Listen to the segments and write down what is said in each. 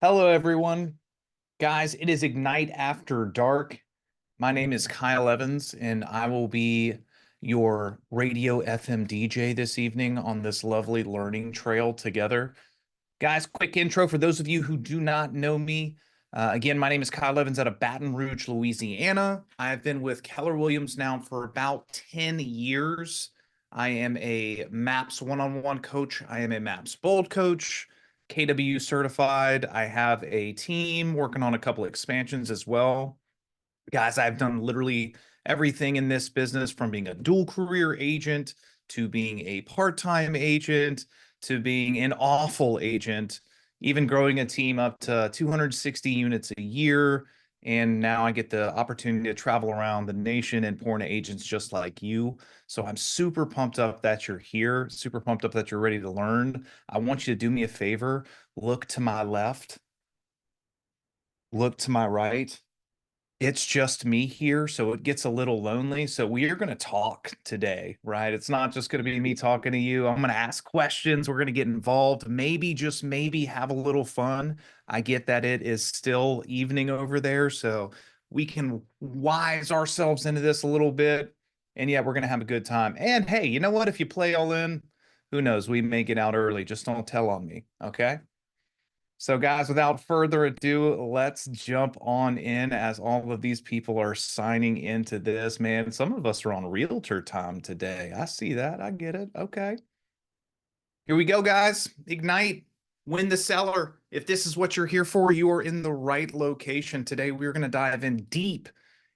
Hello, everyone. Guys, it is Ignite After Dark. My name is Kyle Evans, and I will be your radio FM DJ this evening on this lovely learning trail together. Guys, quick intro for those of you who do not know me. Again, my name is Kyle Evans out of Baton Rouge, Louisiana. I've been with Keller Williams now for about 10 years. I am a MAPS one-on-one coach. I am a MAPS Bold coach, KW certified. I have a team working on a couple expansions as well. Guys, I've done literally everything in this business from being a dual career agent to being a part-time agent to being an awful agent, even growing a team up to 260 units a year. And now I get the opportunity to travel around the nation and pour into agents just like you. So I'm super pumped up that you're here, super pumped up that you're ready to learn. I want you to do me a favor. Look to my left, look to my right. It's just me here, so it gets a little lonely. So we are going to talk today, right? It's not just going to be me talking to you. I'm going to ask questions. We're going to get involved. Maybe, just maybe, have a little fun. I get that it is still evening over there, so we can wise ourselves into this a little bit. And yeah, we're going to have a good time. And hey, you know what? If you play all in, who knows? We may get out early. Just don't tell on me, okay? So, guys, without further ado, let's jump on in as all of these people are signing into this. Man, some of us are on realtor time today. I see that. I get it. Okay. Here we go, guys. Ignite, win the seller. If this is what you're here for, you are in the right location. Today, we're going to dive in deep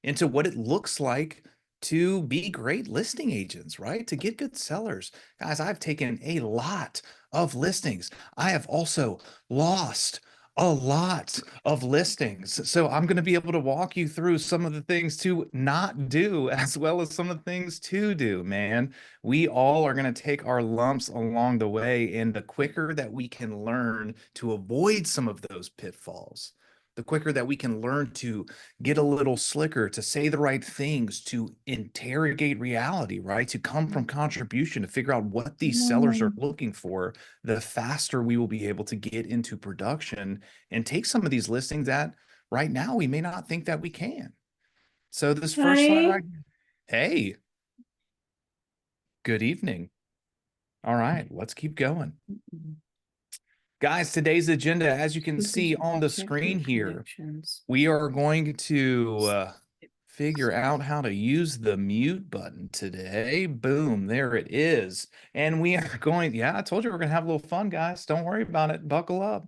into what it looks like to be great listing agents, right? To get good sellers. Guys, I've taken a lot of listings. I have also lost a lot of listings. So I'm going to be able to walk you through some of the things to not do as well as some of the things to do, man. We all are going to take our lumps along the way, and the quicker that we can learn to avoid some of those pitfalls, the quicker that we can learn to get a little slicker, to say the right things, to interrogate reality, right? To come from contribution, to figure out what these sellers are looking for, the faster we will be able to get into production and take some of these listings that right now we may not think that we can. So this first slide Hi. right here. Hey, good evening. All right, let's keep going. Guys, today's agenda, as you can see on the Check screen your here, connections. we are going to figure out how to use the mute button today. Boom, there it is. And we are going, yeah, I told you we're going to have a little fun, guys. Don't worry about it. Buckle up.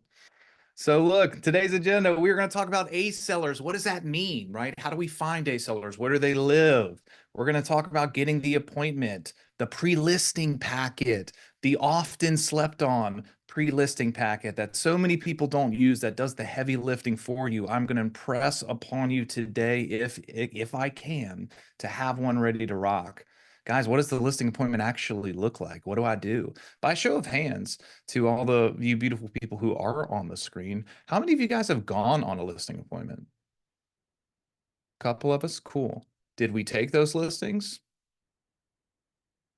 So look, today's agenda, we're going to talk about A sellers. What does that mean, right? How do we find A sellers? Where do they live? We're going to talk about getting the appointment, the pre-listing packet, the often slept on pre-listing packet that so many people don't use that does the heavy lifting for you. I'm going to impress upon you today, if I can, to have one ready to rock. Guys, what does the listing appointment actually look like? What do I do? By show of hands, to all the you beautiful people who are on the screen, how many of you guys have gone on a listing appointment? Couple of us? Cool. Did we take those listings?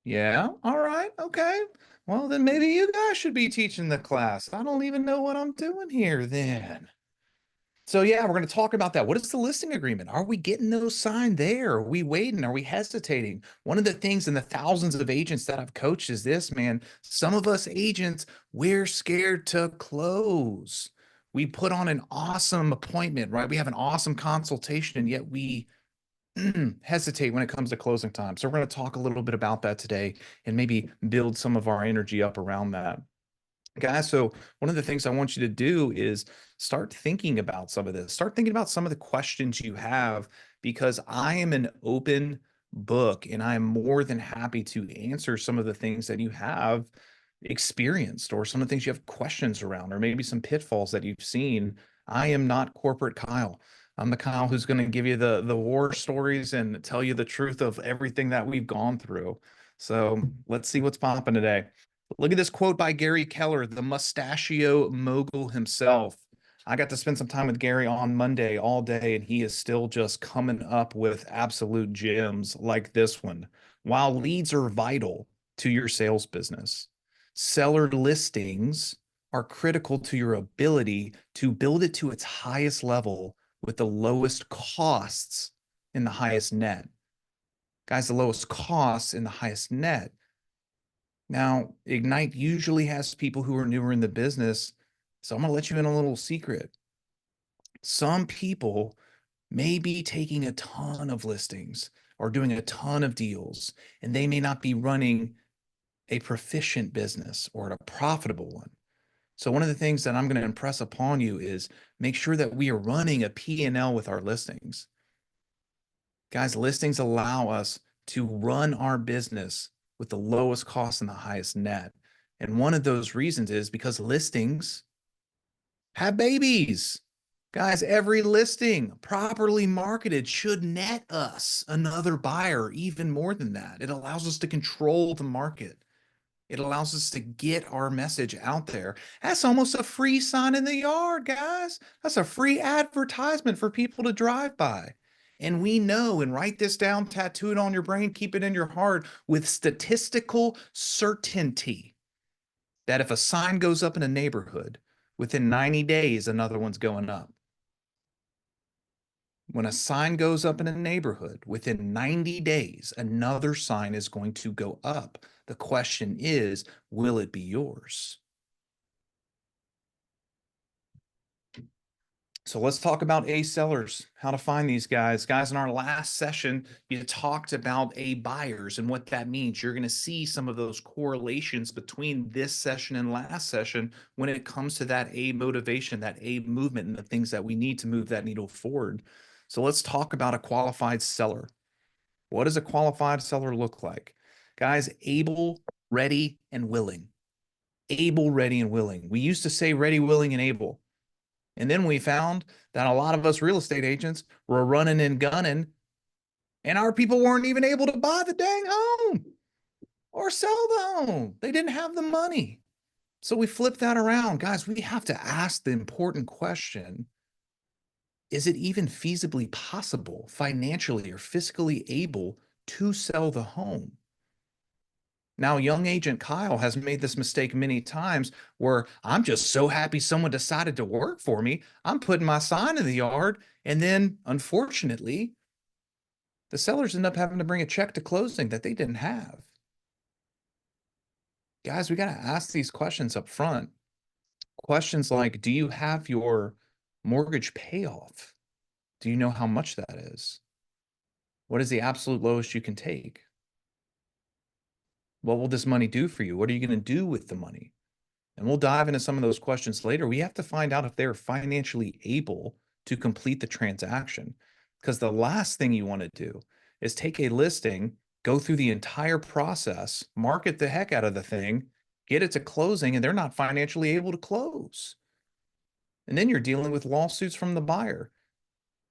Yeah. All right. Okay. Well, then maybe you guys should be teaching the class. I don't even know what I'm doing here then. So yeah, we're going to talk about that. What is the listing agreement? Are we getting those signed there? Are we waiting? Are we hesitating? One of the things in the thousands of agents that I've coached is this, man. Some of us agents, we're scared to close. We put on an awesome appointment, right? We have an awesome consultation, and yet we hesitate when it comes to closing time. So we're going to talk a little bit about that today and maybe build some of our energy up around that. Guys, so one of the things I want you to do is start thinking about some of this. Start thinking about some of the questions you have, because I am an open book and I am more than happy to answer some of the things that you have experienced or some of the things you have questions around, or maybe some pitfalls that you've seen. I am not corporate Kyle. I'm the Kyle who's going to give you the war stories and tell you the truth of everything that we've gone through. So let's see what's popping today. Look at this quote by Gary Keller, the mustachio mogul himself. I got to spend some time with Gary on Monday all day, and he is still just coming up with absolute gems like this one. While leads are vital to your sales business, seller listings are critical to your ability to build it to its highest level with the lowest costs and the highest net. Guys, the lowest costs and the highest net. Now, Ignite usually has people who are newer in the business. So I'm going to let you in a little secret. Some people may be taking a ton of listings or doing a ton of deals, and they may not be running a proficient business or a profitable one. So one of the things that I'm going to impress upon you is make sure that we are running a P&L with our listings. Guys, listings allow us to run our business with the lowest cost and the highest net. And one of those reasons is because listings have babies. Guys, every listing properly marketed should net us another buyer, even more than that. It allows us to control the market. It allows us to get our message out there. That's almost a free sign in the yard, guys. That's a free advertisement for people to drive by. And we know, and write this down, tattoo it on your brain, keep it in your heart with statistical certainty that if a sign goes up in a neighborhood, within 90 days, another one's going up. When a sign goes up in a neighborhood, within 90 days, another sign is going to go up. The question is, will it be yours? So let's talk about A sellers, how to find these guys. Guys, in our last session, you talked about A buyers and what that means. You're going to see some of those correlations between this session and last session when it comes to that A motivation, that A movement, and the things that we need to move that needle forward. So let's talk about a qualified seller. What does a qualified seller look like? Guys, able, ready, and willing. Able, ready, and willing. We used to say ready, willing, and able. And then we found that a lot of us real estate agents were running and gunning, and our people weren't even able to buy the dang home or sell the home. They didn't have the money. So we flipped that around. Guys, we have to ask the important question, is it even feasibly possible, financially or fiscally able to sell the home? Now, young agent Kyle has made this mistake many times where I'm just so happy someone decided to work for me. I'm putting my sign in the yard. And then, unfortunately, the sellers end up having to bring a check to closing that they didn't have. Guys, we got to ask these questions up front. Questions like, do you have your mortgage payoff? Do you know how much that is? What is the absolute lowest you can take? What will this money do for you? What are you going to do with the money? And we'll dive into some of those questions later. We have to find out if they're financially able to complete the transaction. Because the last thing you want to do is take a listing, go through the entire process, market the heck out of the thing, get it to closing, and they're not financially able to close. And then you're dealing with lawsuits from the buyer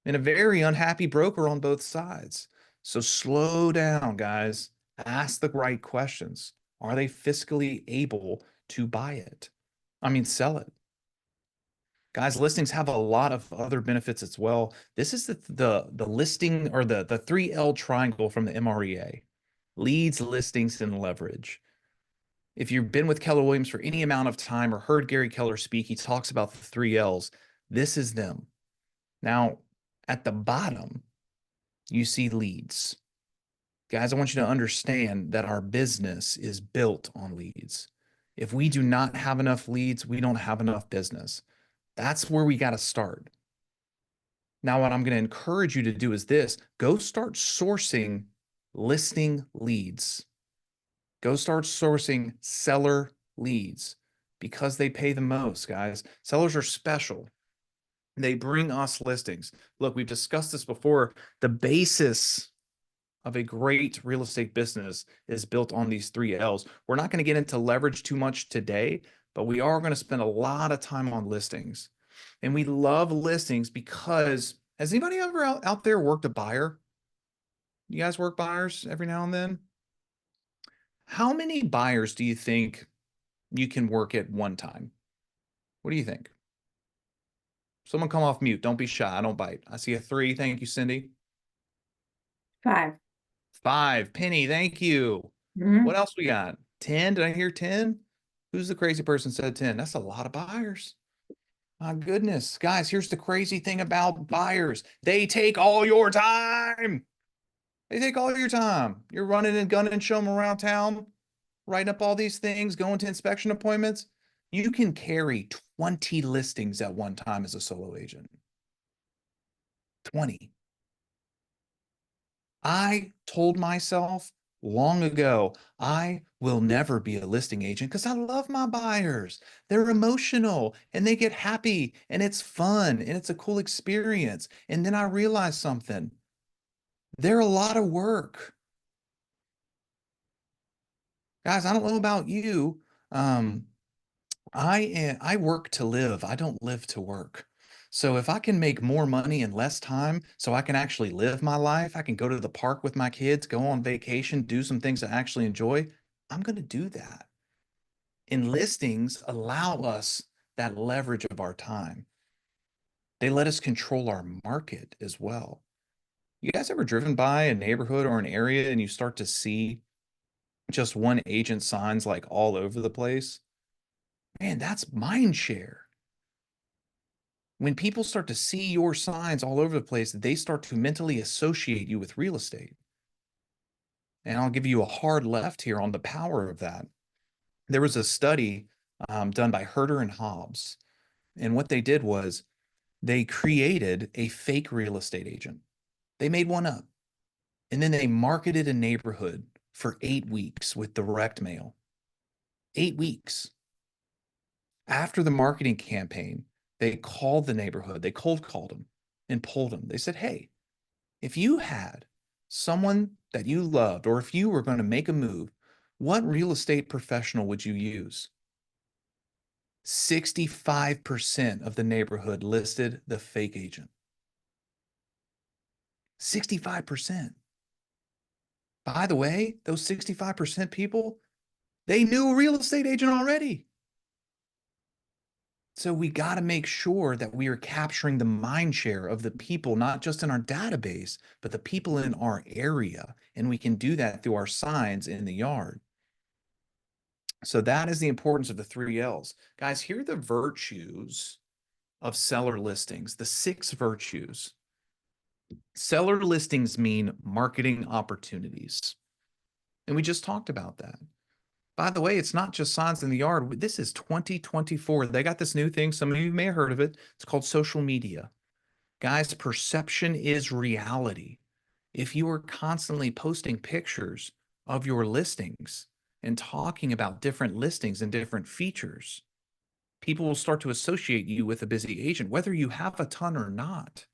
and a very unhappy broker on both sides. So slow down, guys. Ask the right questions. Are they fiscally able to buy it? I mean, sell it. Guys, listings have a lot of other benefits as well. This is the listing or the 3L triangle from the MREA. Leads, listings, and leverage. If you've been with Keller Williams for any amount of time or heard Gary Keller speak, he talks about the 3Ls. This is them. Now, at the bottom, you see leads. Guys, I want you to understand that our business is built on leads. If we do not have enough leads, we don't have enough business. That's where we got to start. Now, what I'm going to encourage you to do is this: go start sourcing listing leads. Go start sourcing seller leads because they pay the most, guys. Sellers are special. They bring us listings. Look, we've discussed this before. The basis of a great real estate business is built on these 3Ls. We're not going to get into leverage too much today, but we are going to spend a lot of time on listings. And we love listings because, has anybody ever out there worked a buyer? You guys work buyers every now and then? How many buyers do you think you can work at one time? What do you think? Someone come off mute. Don't be shy. I don't bite. I see a 3. Thank you, Cindy. 5. 5. Penny, thank you. Mhm. What else we got? 10? Did I hear 10? Who's the crazy person said 10? That's a lot of buyers. My goodness. Guys, here's the crazy thing about buyers. They take all your time. They take all your time. You're running and gunning and show them around town, writing up all these things, going to inspection appointments. You can carry 20 listings at one time as a solo agent. 20. I told myself long ago, I will never be a listing agent because I love my buyers. They're emotional and they get happy and it's fun and it's a cool experience. And then I realized something. They're a lot of work. Guys, I don't know about you. I work to live. I don't live to work. So if I can make more money in less time so I can actually live my life, I can go to the park with my kids, go on vacation, do some things I actually enjoy, I'm going to do that. And listings allow us that leverage of our time. They let us control our market as well. You guys ever driven by a neighborhood or an area and you start to see just one agent signs like all over the place? Man, that's mind share. When people start to see your signs all over the place, they start to mentally associate you with real estate. And I'll give you a hard left here on the power of that. There was a study done by Herder and Hobbs. And what they did was they created a fake real estate agent. They made one up. And then they marketed a neighborhood for 8 weeks with direct mail. 8 weeks. After the marketing campaign, they called the neighborhood, they cold called them and pulled them. They said, hey, if you had someone that you loved, or if you were going to make a move, what real estate professional would you use? 65% of the neighborhood listed the fake agent. 65%. By the way, those 65% people, they knew a real estate agent already. So we got to make sure that we are capturing the mind share of the people, not just in our database, but the people in our area. And we can do that through our signs in the yard. So that is the importance of the 3Ls. Guys, here are the virtues of seller listings, the 6 virtues. Seller listings mean marketing opportunities. And we just talked about that. By the way, it's not just signs in the yard. This is 2024. They got this new thing. Some of you may have heard of it. It's called social media. Guys, perception is reality. If you are constantly posting pictures of your listings and talking about different listings and different features, people will start to associate you with a busy agent, whether you have a ton or not.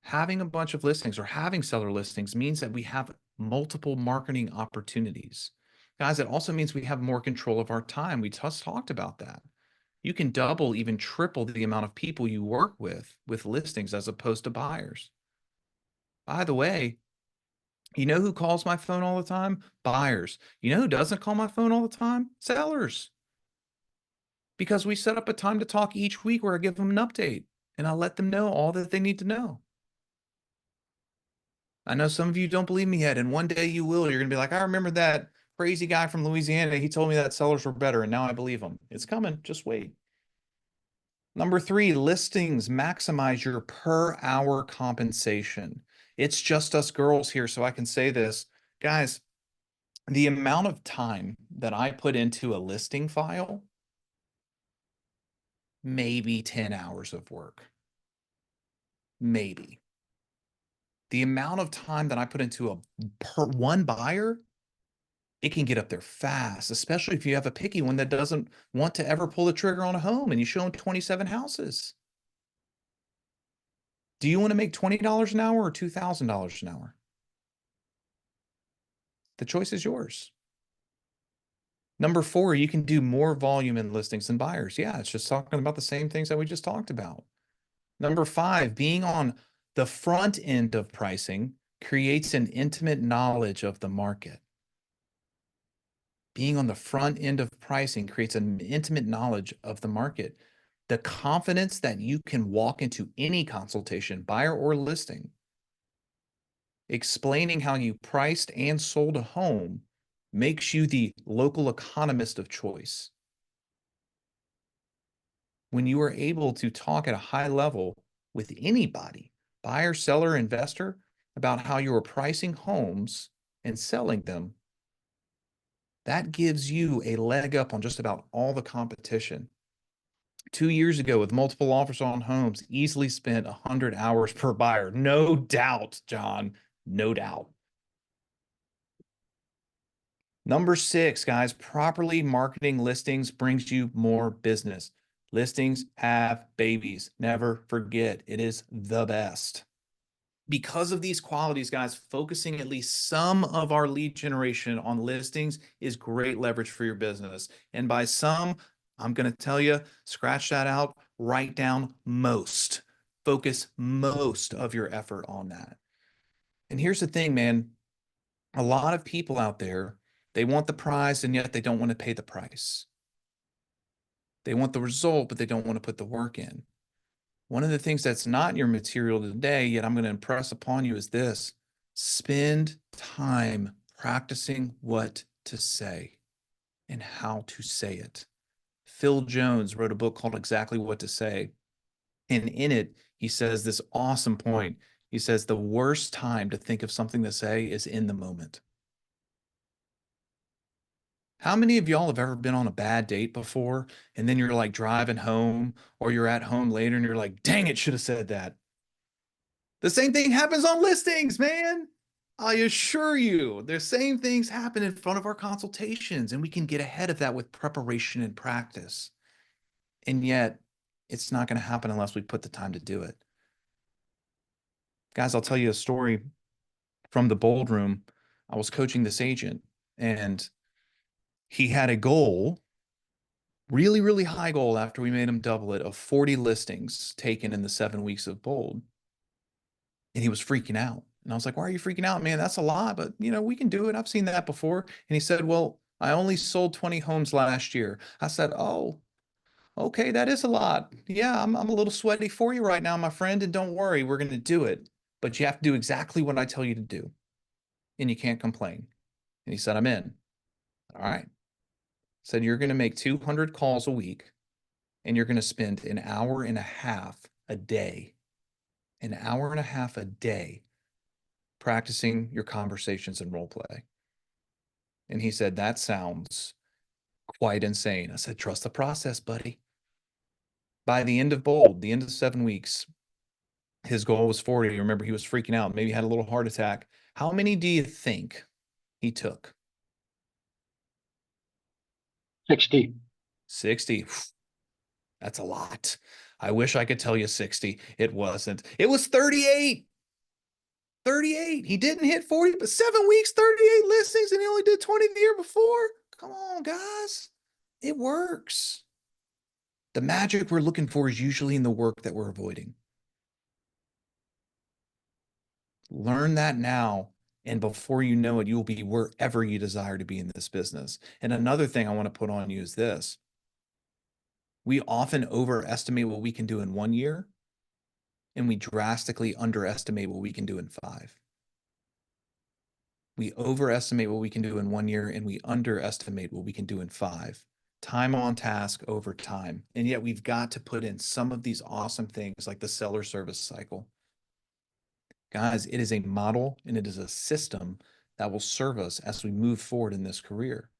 Having a bunch of listings or having seller listings means that we have multiple marketing opportunities. Guys, it also means we have more control of our time. We just talked about that. You can double, even triple the amount of people you work with listings as opposed to buyers. By the way, you know who calls my phone all the time? Buyers. You know who doesn't call my phone all the time? Sellers. Because we set up a time to talk each week where I give them an update and I let them know all that they need to know. I know some of you don't believe me yet, and one day you will. You're going to be like, I remember that crazy guy from Louisiana. He told me that sellers were better, and now I believe him. It's coming. Just wait. Number 3, listings maximize your per hour compensation. It's just us girls here, so I can say this. Guys, the amount of time that I put into a listing file, maybe 10 hours of work. Maybe. The amount of time that I put into one buyer, it can get up there fast, especially if you have a picky one that doesn't want to ever pull the trigger on a home and you show them 27 houses. Do you want to make $20 an hour or $2,000 an hour? The choice is yours. Number 4, you can do more volume in listings than buyers. Yeah, it's just talking about the same things that we just talked about. Number 5, being on the front end of pricing creates an intimate knowledge of the market. Being on the front end of pricing creates an intimate knowledge of the market. The confidence that you can walk into any consultation, buyer or listing, explaining how you priced and sold a home makes you the local economist of choice. When you are able to talk at a high level with anybody, buyer, seller, investor, about how you are pricing homes and selling them, that gives you a leg up on just about all the competition. 2 years ago, with multiple offers on homes, easily spent 100 hours per buyer. No doubt, John, no doubt. Number 6, guys, properly marketing listings brings you more business. Listings have babies. Never forget, it is the best. Because of these qualities, guys, focusing at least some of our lead generation on listings is great leverage for your business. And by some, I'm going to tell you, scratch that out, write down most. Focus most of your effort on that. And here's the thing, man. A lot of people out there, they want the prize and yet they don't want to pay the price. They want the result, but they don't want to put the work in. One of the things that's not in your material today, yet I'm going to impress upon you, is this: spend time practicing what to say and how to say it. Phil Jones wrote a book called Exactly What to Say. And in it, he says this awesome point. He says the worst time to think of something to say is in the moment. How many of y'all have ever been on a bad date before and then you're like driving home or you're at home later and you're like, dang, it should have said that? The same thing happens on listings, man. I assure you, the same things happen in front of our consultations, and we can get ahead of that with preparation and practice. And yet, it's not going to happen unless we put the time to do it. Guys, I'll tell you a story from the Bold Room. I was coaching this agent, and he had a goal, really, really high goal after we made him double it, of 40 listings taken in the 7 weeks of Bold. And he was freaking out. And I was like, why are you freaking out, man? That's a lot, but we can do it. I've seen that before. And he said, well, I only sold 20 homes last year. I said, oh, okay, that is a lot. Yeah, I'm a little sweaty for you right now, my friend. And don't worry, we're going to do it. But you have to do exactly what I tell you to do. And you can't complain. And he said, I'm in. All right. Said, you're going to make 200 calls a week and you're going to spend an hour and a half a day, practicing your conversations and role play. And he said, that sounds quite insane. I said, trust the process, buddy. By the end of Bold, the end of 7 weeks, his goal was 40. Remember, he was freaking out, maybe had a little heart attack. How many do you think he took? 60. 60. That's a lot. I wish I could tell you 60. It wasn't. It was 38. 38. He didn't hit 40, but 7 weeks, 38 listings, and he only did 20 the year before. Come on, guys. It works. The magic we're looking for is usually in the work that we're avoiding. Learn that now, and before you know it, you'll be wherever you desire to be in this business. And another thing I want to put on you is this. We often overestimate what we can do in 1 year, and we drastically underestimate what we can do in 5. We overestimate what we can do in 1 year, and we underestimate what we can do in 5. Time on task over time. And yet we've got to put in some of these awesome things like the seller service cycle. Guys, it is a model and it is a system that will serve us as we move forward in this career.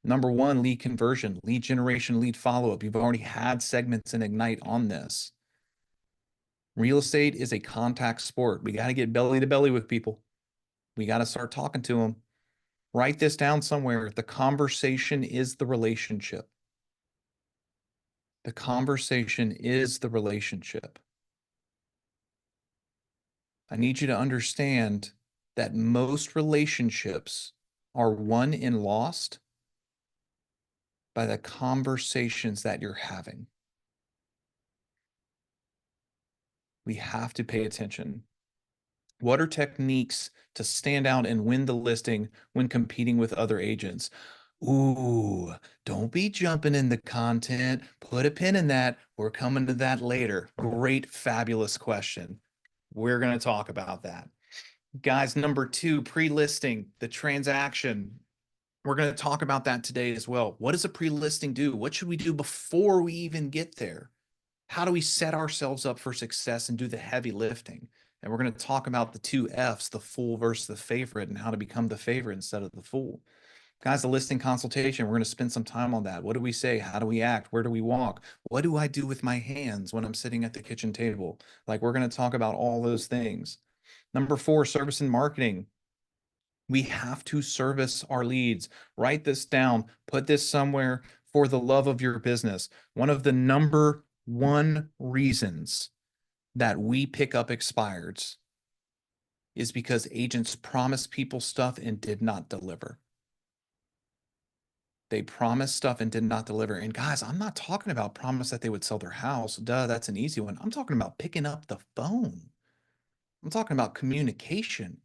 Number 1, lead conversion, lead generation, lead follow-up. You've already had segments in Ignite on this. Real estate is a contact sport. We got to get belly to belly with people. We got to start talking to them. Write this down somewhere. The conversation is the relationship. The conversation is the relationship. I need you to understand that most relationships are won and lost by the conversations that you're having. We have to pay attention. What are techniques to stand out and win the listing when competing with other agents? Ooh, don't be jumping in the content. Put a pin in that. We're coming to that later. Great, fabulous question. We're going to talk about that. Guys, number 2, pre-listing, the transaction. We're going to talk about that today as well. What does a pre-listing do? What should we do before we even get there? How do we set ourselves up for success and do the heavy lifting? And we're going to talk about the two F's, the fool versus the favorite, and how to become the favorite instead of the fool. Guys, the listing consultation, we're going to spend some time on that. What do we say? How do we act? Where do we walk? What do I do with my hands when I'm sitting at the kitchen table? Like, we're going to talk about all those things. Number 4, service and marketing. We have to service our leads. Write this down, put this somewhere for the love of your business. One of the number 1 reasons that we pick up expireds is because agents promised people stuff and did not deliver. They promised stuff and did not deliver. And guys, I'm not talking about promise that they would sell their house. Duh, that's an easy one. I'm talking about picking up the phone. I'm talking about communication.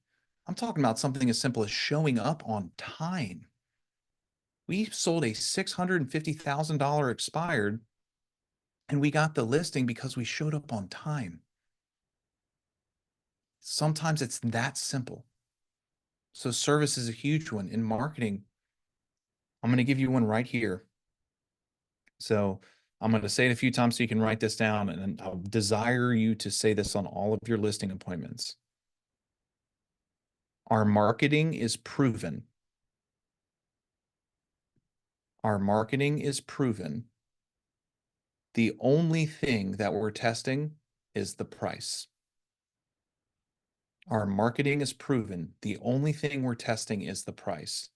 I'm talking about something as simple as showing up on time. We sold a $650,000 expired, and we got the listing because we showed up on time. Sometimes it's that simple. So service is a huge one. In marketing, I'm going to give you one right here. So I'm going to say it a few times so you can write this down, and I'll desire you to say this on all of your listing appointments. Our marketing is proven. Our marketing is proven. The only thing that we're testing is the price. Our marketing is proven. The only thing we're testing is the price.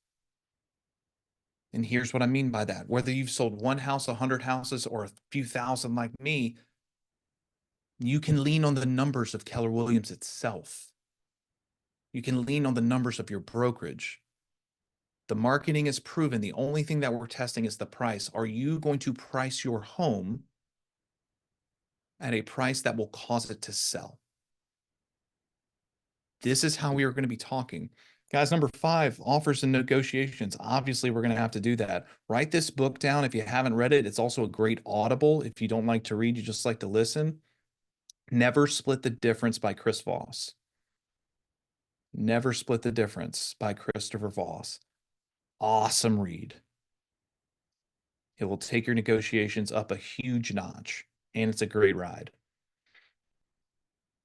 And here's what I mean by that. Whether you've sold one house, 100 houses, or a few thousand like me, you can lean on the numbers of Keller Williams itself. You can lean on the numbers of your brokerage. The marketing is proven. The only thing that we're testing is the price. Are you going to price your home at a price that will cause it to sell? This is how we are going to be talking. Guys, number 5, offers and negotiations. Obviously, we're going to have to do that. Write this book down if you haven't read it. It's also a great audible. If you don't like to read, you just like to listen. Never Split the Difference by Chris Voss. Never Split the Difference by Christopher Voss. Awesome read. It will take your negotiations up a huge notch, and it's a great ride.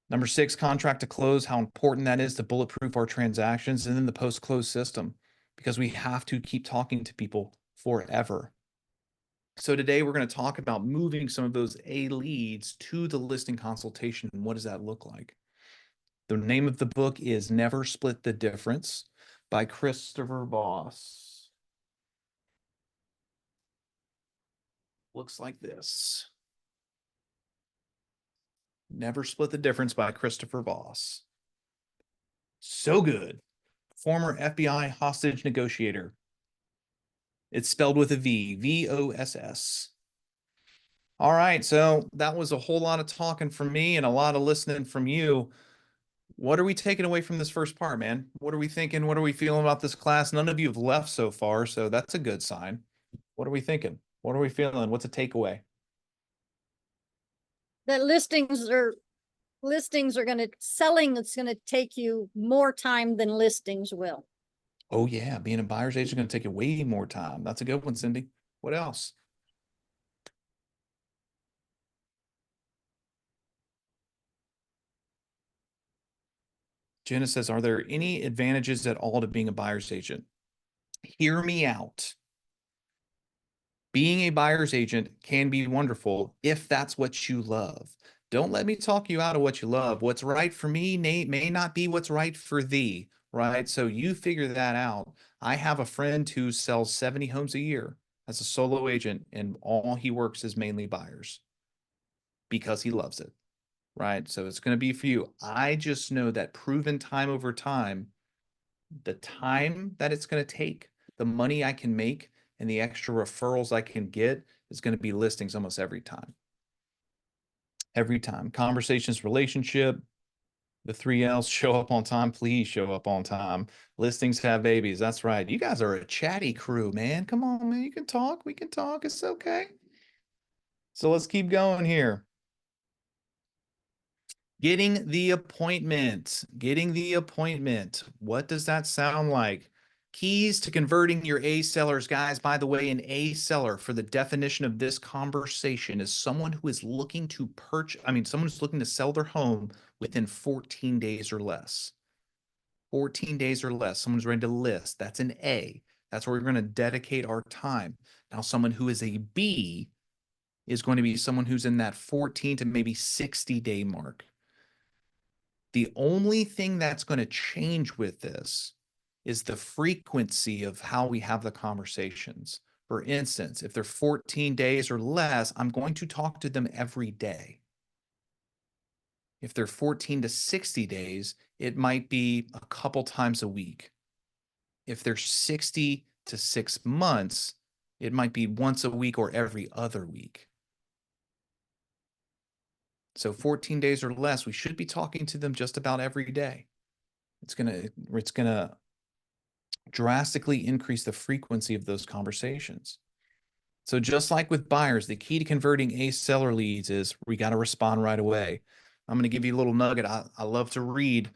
Number 6, contract to close, how important that is to bulletproof our transactions, and then the post-close system, because we have to keep talking to people forever. So today we're going to talk about moving some of those A leads to the listing consultation. And what does that look like? The name of the book is Never Split the Difference by Christopher Voss. Looks like this. Never Split the Difference by Christopher Voss. So good. Former FBI hostage negotiator. It's spelled with a V, V-O-S-S. All right, so that was a whole lot of talking from me and a lot of listening from you. What are we taking away from this first part, man? What are we thinking? What are we feeling about this class? None of you have left so far, so that's a good sign. What are we thinking? What are we feeling? What's a takeaway? That listings are going to selling. It's going to take you more time than listings will. Oh yeah, being a buyer's agent is going to take you way more time. That's a good one, Cindy. What else? Jenna says, are there any advantages at all to being a buyer's agent? Hear me out. Being a buyer's agent can be wonderful if that's what you love. Don't let me talk you out of what you love. What's right for me may not be what's right for thee, right? So you figure that out. I have a friend who sells 70 homes a year as a solo agent, and all he works is mainly buyers because he loves it, right? So it's going to be for you. I just know that proven time over time, the time that it's going to take, the money I can make, and the extra referrals I can get is going to be listings almost every time. Every time. Conversations, relationship, the 3 L's, show up on time. Please show up on time. Listings have babies. That's right. You guys are a chatty crew, man. Come on, man. You can talk. We can talk. It's okay. So let's keep going here. Getting the appointment. Getting the appointment. What does that sound like? Keys to converting your A sellers, guys. By the way, an A seller, for the definition of this conversation, is someone who is looking to someone who's looking to sell their home within 14 days or less. 14 days or less, someone's ready to list. That's an A. That's where we're going to dedicate our time. Now, someone who is a B is going to be someone who's in that 14 to maybe 60-day mark. The only thing that's going to change with this is the frequency of how we have the conversations. For instance, if they're 14 days or less, I'm going to talk to them every day. If they're 14 to 60 days, it might be a couple times a week. If they're 60 to 6 months, it might be once a week or every other week. So 14 days or less, we should be talking to them just about every day. It's gonna drastically increase the frequency of those conversations. So just like with buyers, the key to converting A seller leads is we got to respond right away. I'm going to give you a little nugget. I love to read.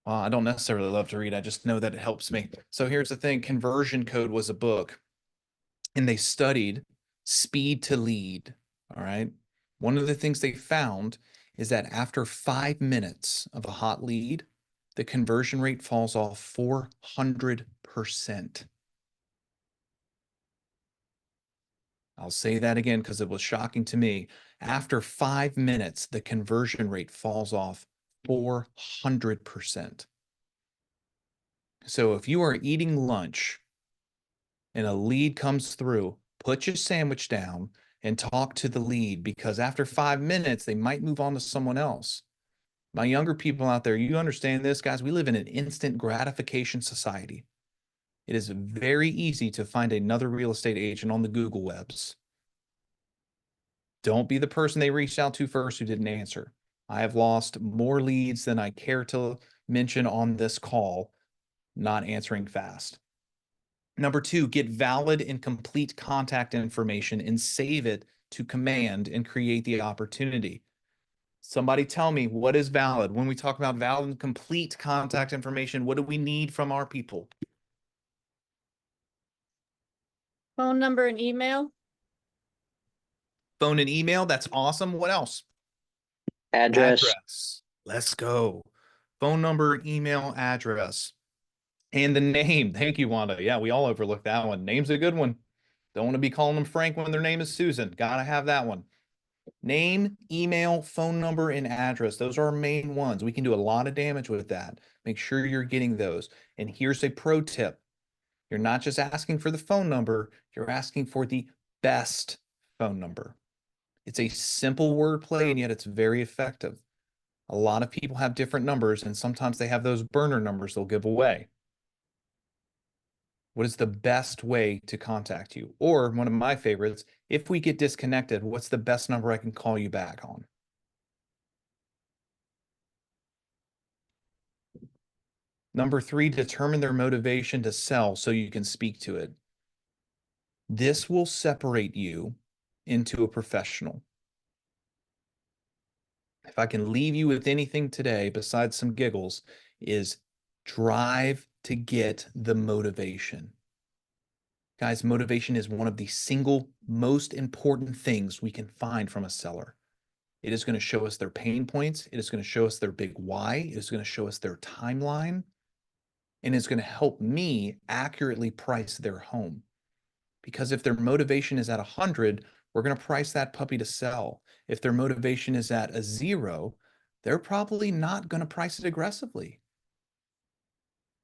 I don't necessarily love to read. I just know that it helps me. So here's the thing. Conversion Code was a book, and they studied speed to lead. All right. One of the things they found is that after 5 minutes of a hot lead, the conversion rate falls off 400%. I'll say that again because it was shocking to me. After 5 minutes, the conversion rate falls off 400%. So if you are eating lunch and a lead comes through, put your sandwich down and talk to the lead, because after 5 minutes, they might move on to someone else. My younger people out there, you understand this, guys. We live in an instant gratification society. It is very easy to find another real estate agent on the Google webs. Don't be the person they reached out to first who didn't answer. I have lost more leads than I care to mention on this call, not answering fast. Number 2, get valid and complete contact information and save it to command and create the opportunity. Somebody tell me, what is valid? When we talk about valid and complete contact information, what do we need from our people? Phone number and email. Phone and email. That's awesome. What else? Address. Let's go. Phone number, email, address, and the name. Thank you, Wanda. Yeah, we all overlook that one. Name's a good one. Don't want to be calling them Frank when their name is Susan. Gotta have that one. Name, email, phone number, and address. Those are our main ones. We can do a lot of damage with that. Make sure you're getting those. And here's a pro tip. You're not just asking for the phone number, you're asking for the best phone number. It's a simple wordplay, and yet it's very effective. A lot of people have different numbers, and sometimes they have those burner numbers they'll give away. What is the best way to contact you? Or one of my favorites, if we get disconnected, what's the best number I can call you back on? Number 3, determine their motivation to sell so you can speak to it. This will separate you into a professional. If I can leave you with anything today besides some giggles, is drive to get the motivation. Guys, motivation is one of the single most important things we can find from a seller. It is going to show us their pain points. It is going to show us their big why. It is going to show us their timeline. And it's going to help me accurately price their home. Because if their motivation is at 100, we're going to price that puppy to sell. If their motivation is at a 0, they're probably not going to price it aggressively.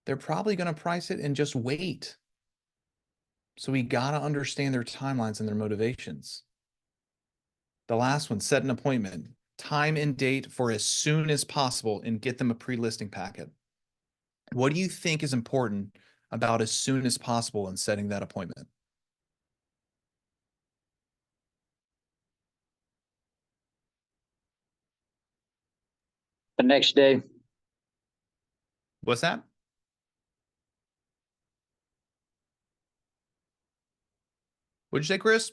They're probably going to price it and just wait. So we got to understand their timelines and their motivations. The last one, set an appointment, time and date for as soon as possible, and get them a pre-listing packet. What do you think is important about as soon as possible in setting that appointment? The next day. What's that? What'd you say, Chris?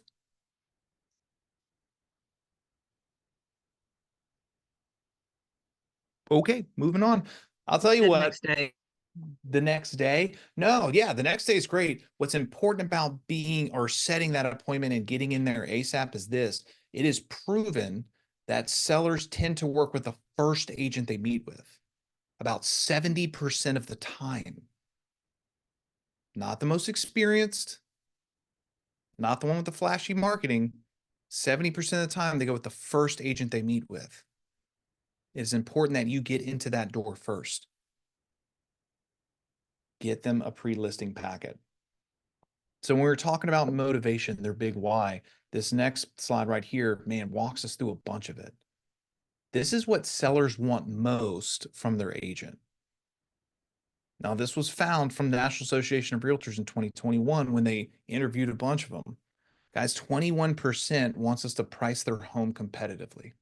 Okay, moving on. I'll tell you Said what. next day. the next day. No, yeah, the next day is great. What's important about being or setting that appointment and getting in there ASAP is this. It is proven that sellers tend to work with the first agent they meet with about 70% of the time. Not the most experienced, not the one with the flashy marketing. 70% of the time, they go with the first agent they meet with. It is important that you get into that door first. Get them a pre-listing packet. So when we're talking about motivation, their big why, this next slide right here, man, walks us through a bunch of it. This is what sellers want most from their agent. Now, this was found from the National Association of Realtors in 2021 when they interviewed a bunch of them. Guys, 21% wants us to price their home competitively.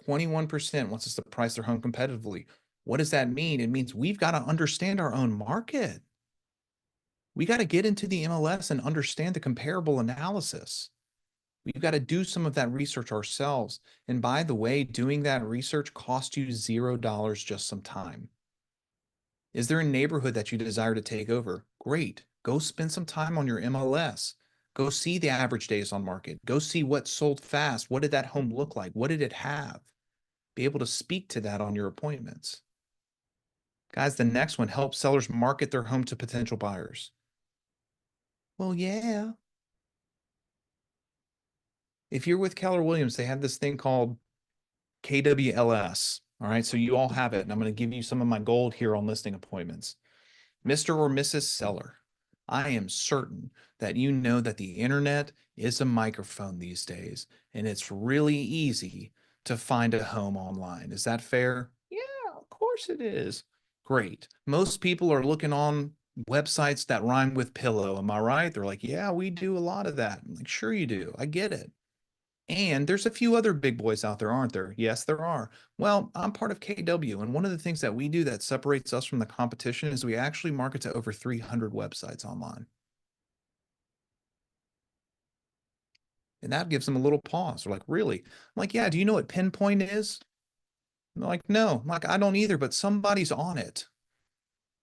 21% wants us to price their home competitively. What does that mean? It means we've got to understand our own market. We got to get into the MLS and understand the comparable analysis. We've got to do some of that research ourselves. And by the way, doing that research costs you $0, just some time. Is there a neighborhood that you desire to take over? Great. Go spend some time on your MLS. Go see the average days on market. Go see what sold fast. What did that home look like? What did it have? Be able to speak to that on your appointments. Guys, the next one, help sellers market their home to potential buyers. Well, yeah. If you're with Keller Williams, they have this thing called KWLS. All right, so you all have it, and I'm going to give you some of my gold here on listing appointments. Mr. or Mrs. Seller, I am certain that you know that the internet is a microphone these days, and it's really easy to find a home online. Is that fair? Yeah, of course it is. Great. Most people are looking on websites that rhyme with pillow. Am I right? They're like, yeah, we do a lot of that. I'm like, sure you do. I get it. And there's a few other big boys out there, aren't there? Yes, there are. Well, I'm part of KW, and one of the things that we do that separates us from the competition is we actually market to over 300 websites online. And that gives them a little pause. They're like, really? I'm like, yeah, do you know what Pinpoint is? And they're like, no. I'm like, I don't either, but somebody's on it.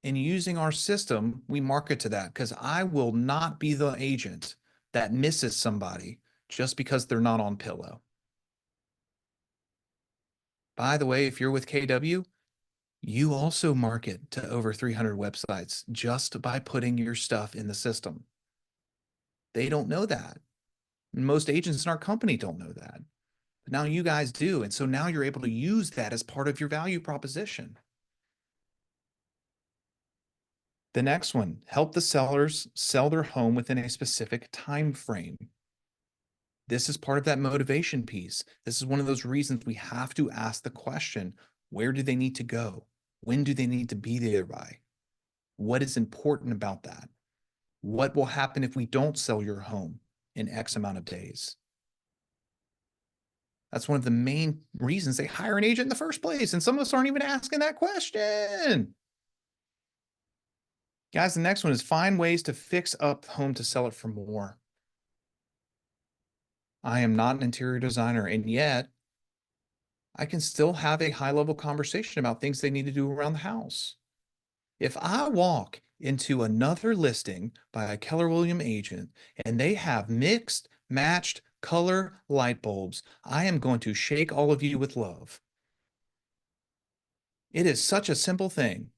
And using our system, we market to that because I will not be the agent that misses somebody just because they're not on Pillow. By the way, if you're with KW, you also market to over 300 websites just by putting your stuff in the system. They don't know that. Most agents in our company don't know that. But now you guys do. And so now you're able to use that as part of your value proposition. The next one, help the sellers sell their home within a specific time frame. This is part of that motivation piece. This is one of those reasons we have to ask the question, where do they need to go? When do they need to be there by? What is important about that? What will happen if we don't sell your home in X amount of days? That's one of the main reasons they hire an agent in the first place. And some of us aren't even asking that question. Guys, the next one is find ways to fix up the home to sell it for more. I am not an interior designer, and yet I can still have a high-level conversation about things they need to do around the house. If I walk into another listing by a Keller Williams agent and they have mixed, matched color light bulbs, I am going to shake all of you with love. It is such a simple thing.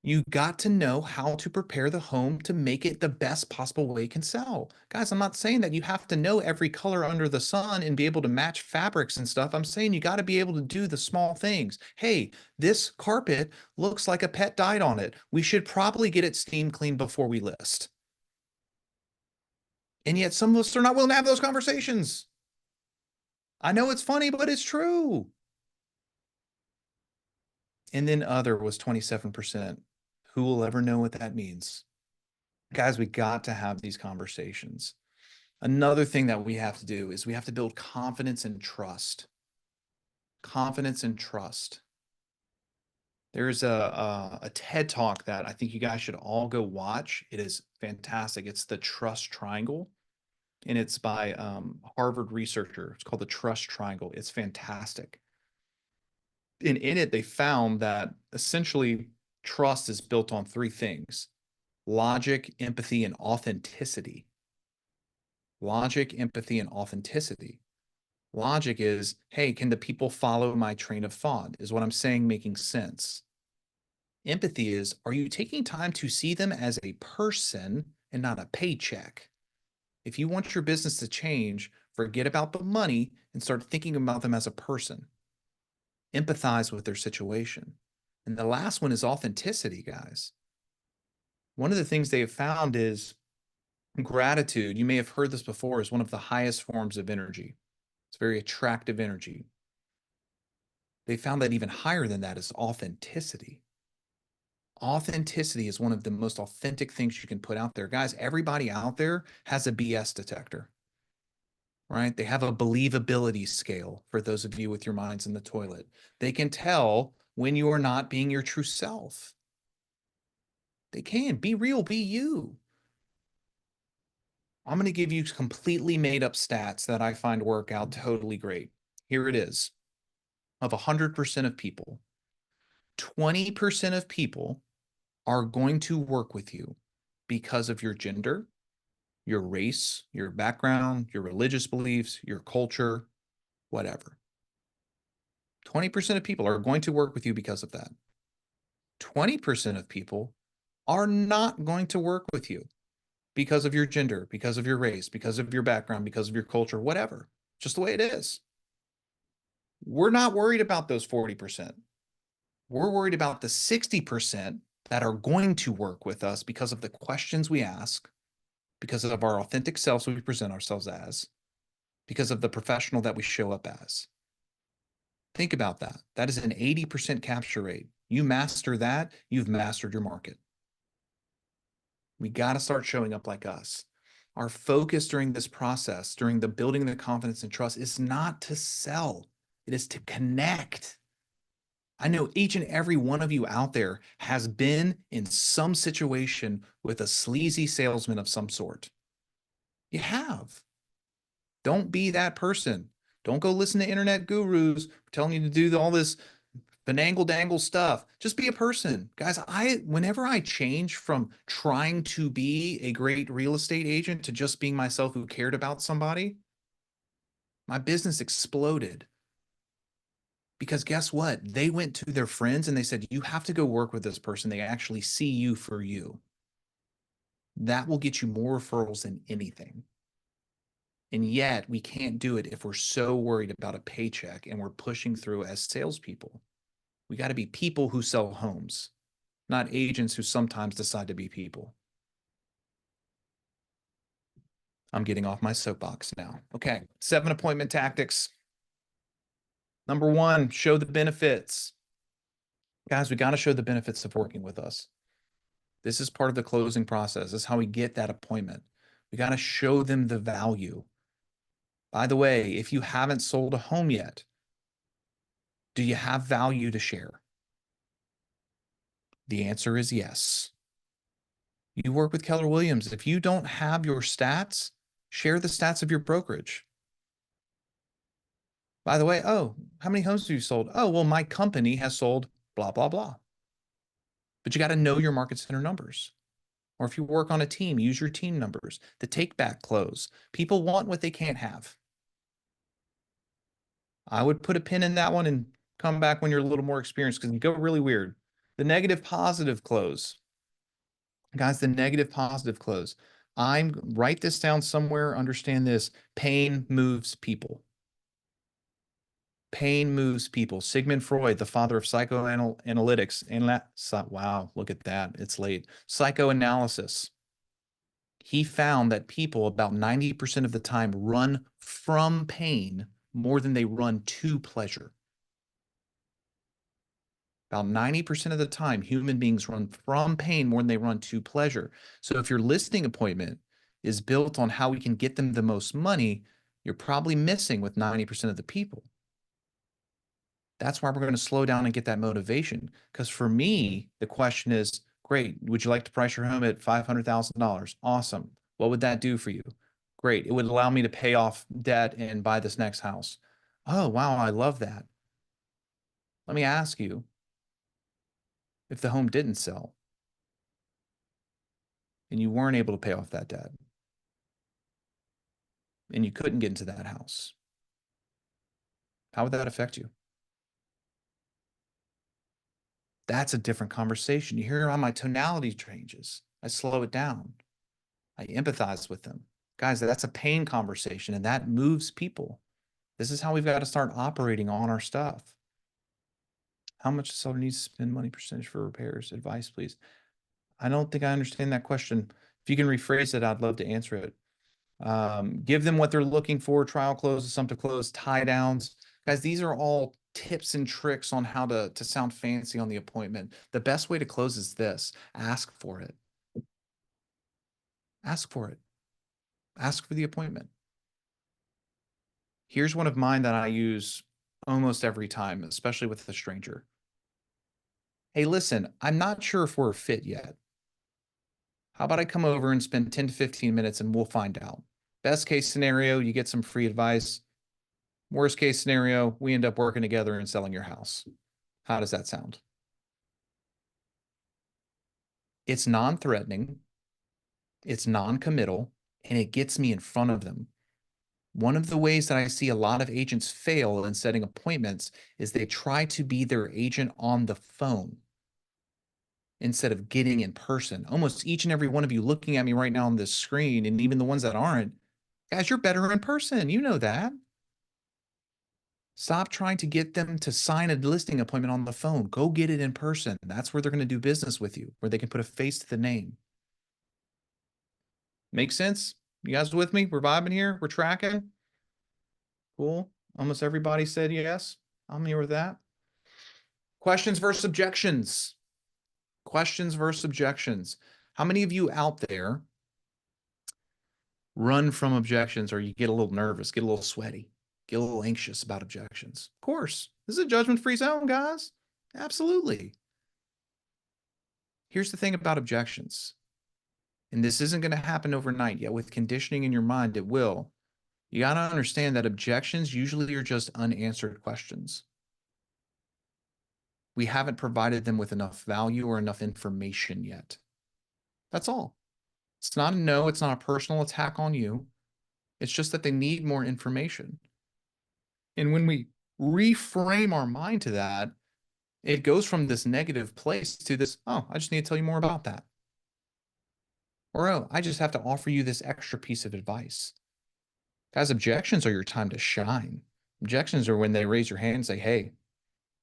You got to know how to prepare the home to make it the best possible way it can sell. Guys, I'm not saying that you have to know every color under the sun and be able to match fabrics and stuff. I'm saying you got to be able to do the small things. Hey, this carpet looks like a pet died on it. We should probably get it steam cleaned before we list. And yet some of us are not willing to have those conversations. I know it's funny, but it's true. And then other was 27%. Who will ever know what that means? Guys, we got to have these conversations. Another thing that we have to do is we have to build confidence and trust. Confidence and trust. There's a TED Talk that I think you guys should all go watch. It is fantastic. It's the Trust Triangle, and it's by Harvard researcher. It's called the Trust Triangle. It's fantastic. in it, they found that essentially trust is built on three things: logic, empathy, and authenticity. Logic, empathy, and authenticity. Logic is, hey, can the people follow my train of thought? Is what I'm saying making sense? Empathy is, are you taking time to see them as a person and not a paycheck? If you want your business to change, forget about the money and start thinking about them as a person. Empathize with their situation. And the last one is authenticity, guys. One of the things they have found is gratitude. You may have heard this before, is one of the highest forms of energy. It's very attractive energy. They found that even higher than that is authenticity. Authenticity is one of the most authentic things you can put out there. Guys, everybody out there has a BS detector, right? They have a believability scale for those of you with your minds in the toilet. They can tell when you are not being your true self. They can. Be real, be you. I'm going to give you completely made up stats that I find work out totally great. Here it is. Of 100% of people, 20% of people are going to work with you because of your gender, your race, your background, your religious beliefs, your culture, whatever. 20% of people are going to work with you because of that. 20% of people are not going to work with you because of your gender, because of your race, because of your background, because of your culture, whatever. Just the way it is. We're not worried about those 40%. We're worried about the 60% that are going to work with us because of the questions we ask, because of our authentic selves we present ourselves as, because of the professional that we show up as. Think about that. That is an 80% capture rate. You master that, you've mastered your market. We got to start showing up like us. Our focus during this process, during the building the confidence and trust, is not to sell. It is to connect. I know each and every one of you out there has been in some situation with a sleazy salesman of some sort. You have. Don't be that person. Don't go listen to internet gurus telling you to do all this finagle dangle stuff. Just be a person. Guys, whenever I change from trying to be a great real estate agent to just being myself who cared about somebody, my business exploded. Because guess what? They went to their friends and they said, you have to go work with this person. They actually see you for you. That will get you more referrals than anything. And yet we can't do it if we're so worried about a paycheck and we're pushing through as salespeople. We got to be people who sell homes, not agents who sometimes decide to be people. I'm getting off my soapbox now. Okay, 7 appointment tactics. Number 1, show the benefits. Guys, we got to show the benefits of working with us. This is part of the closing process. This is how we get that appointment. We got to show them the value. By the way, if you haven't sold a home yet, do you have value to share? The answer is yes. You work with Keller Williams. If you don't have your stats, share the stats of your brokerage. By the way, oh, how many homes have you sold? Oh, well, my company has sold blah, blah, blah. But you got to know your market center numbers. Or if you work on a team, use your team numbers. The take back close. People want what they can't have. I would put a pin in that one and come back when you're a little more experienced because you go really weird. The negative positive close. Guys, the negative positive close. Write this down somewhere, understand this. Pain moves people. Pain moves people. Sigmund Freud, the father of psychoanalytics, wow, look at that. It's late. Psychoanalysis. He found that people about 90% of the time run from pain more than they run to pleasure. About 90% of the time, human beings run from pain more than they run to pleasure. So if your listing appointment is built on how we can get them the most money, you're probably missing with 90% of the people. That's why we're going to slow down and get that motivation. Because for me, the question is, great, would you like to price your home at $500,000? Awesome. What would that do for you? Great. It would allow me to pay off debt and buy this next house. Oh, wow, I love that. Let me ask you, if the home didn't sell and you weren't able to pay off that debt and you couldn't get into that house, how would that affect you? That's a different conversation. You hear how my tonality changes. I slow it down. I empathize with them. Guys, that's a pain conversation, and that moves people. This is how we've got to start operating on our stuff. How much does seller needs to spend money percentage for repairs? Advice, please. I don't think I understand that question. If you can rephrase it, I'd love to answer it. Give them what they're looking for, trial closes, sum to close, tie downs. Guys, these are all tips and tricks on how to sound fancy on the appointment. The best way to close is this: ask for it. Ask for it. Ask for the appointment. Here's one of mine that I use almost every time, especially with a stranger. Hey, listen, I'm not sure if we're fit yet. How about I come over and spend 10 to 15 minutes and we'll find out. Best case scenario, you get some free advice. Worst case scenario, we end up working together and selling your house. How does that sound? It's non-threatening, it's non-committal, and it gets me in front of them. One of the ways that I see a lot of agents fail in setting appointments is they try to be their agent on the phone instead of getting in person. Almost each and every one of you looking at me right now on this screen, and even the ones that aren't, guys, you're better in person. You know that. Stop trying to get them to sign a listing appointment on the phone. Go get it in person. That's where they're going to do business with you, where they can put a face to the name. Make sense? You guys with me? We're vibing here. We're tracking. Cool. Almost everybody said yes. I'm here with that. Questions versus objections. Questions versus objections. How many of you out there run from objections, or you get a little nervous, get a little sweaty, get a little anxious about objections? Of course, this is a judgment-free zone, guys. Absolutely. Here's the thing about objections, and this isn't going to happen overnight yet. With conditioning in your mind, it will. You got to understand that objections usually are just unanswered questions. We haven't provided them with enough value or enough information yet. That's all. It's not a no. It's not a personal attack on you. It's just that they need more information. And when we reframe our mind to that, it goes from this negative place to this, oh, I just need to tell you more about that. Or, oh, I just have to offer you this extra piece of advice. Guys, objections are your time to shine. Objections are when they raise your hand and say, hey,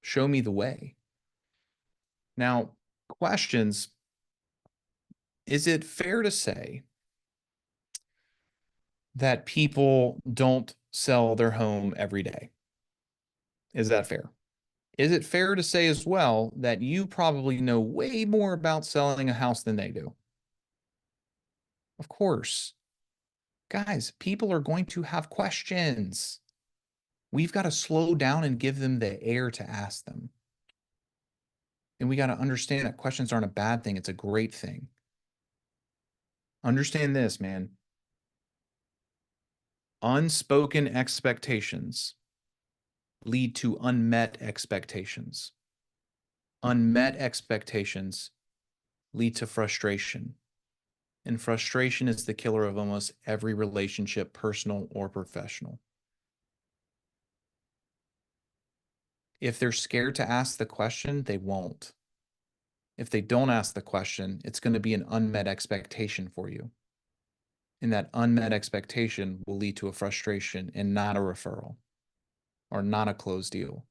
show me the way. Now, questions. Is it fair to say that people don't sell their home every day? Is that fair? Is it fair to say as well that you probably know way more about selling a house than they do? Of course. Guys, people are going to have questions. We've got to slow down and give them the air to ask them. And we got to understand that questions aren't a bad thing. It's a great thing. Understand this, man. Unspoken expectations lead to unmet expectations. Unmet expectations lead to frustration. And frustration is the killer of almost every relationship, personal or professional. If they're scared to ask the question, they won't. If they don't ask the question, it's going to be an unmet expectation for you. And that unmet expectation will lead to a frustration and not a referral or not a closed deal.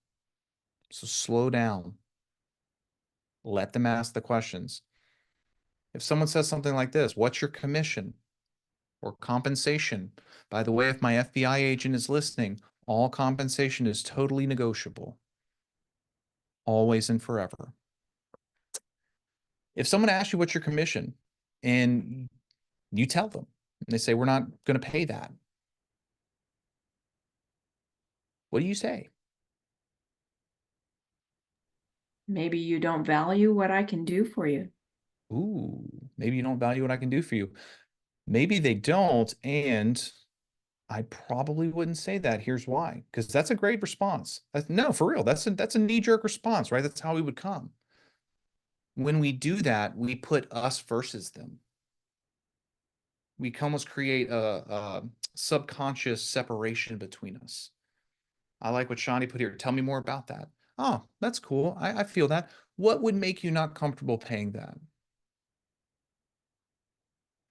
So slow down. Let them ask the questions. If someone says something like this, what's your commission or compensation? By the way, if my FBI agent is listening, all compensation is totally negotiable. Always and forever. If someone asks you what's your commission and you tell them, and they say, we're not going to pay that, what do you say? Maybe you don't value what I can do for you. Ooh, maybe you don't value what I can do for you. Maybe they don't, and I probably wouldn't say that. Here's why. Because that's a great response. No, for real. That's a knee-jerk response, right? That's how we would come. When we do that, we put us versus them. We can almost create a subconscious separation between us. I like what Shawnee put here. Tell me more about that. Oh, that's cool. I feel that. What would make you not comfortable paying that?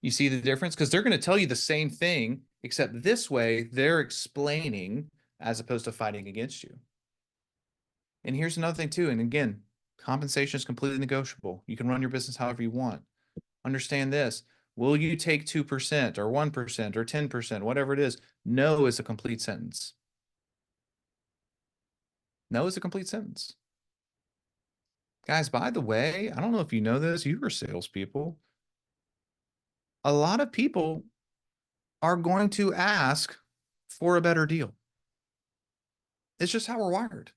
You see the difference? Because they're going to tell you the same thing, except this way they're explaining as opposed to fighting against you. And here's another thing too. And again, compensation is completely negotiable. You can run your business however you want. Understand this. Will you take 2% or 1% or 10%, whatever it is? No is a complete sentence. No is a complete sentence. Guys, by the way, I don't know if you know this, you are salespeople. A lot of people are going to ask for a better deal. It's just how we're wired.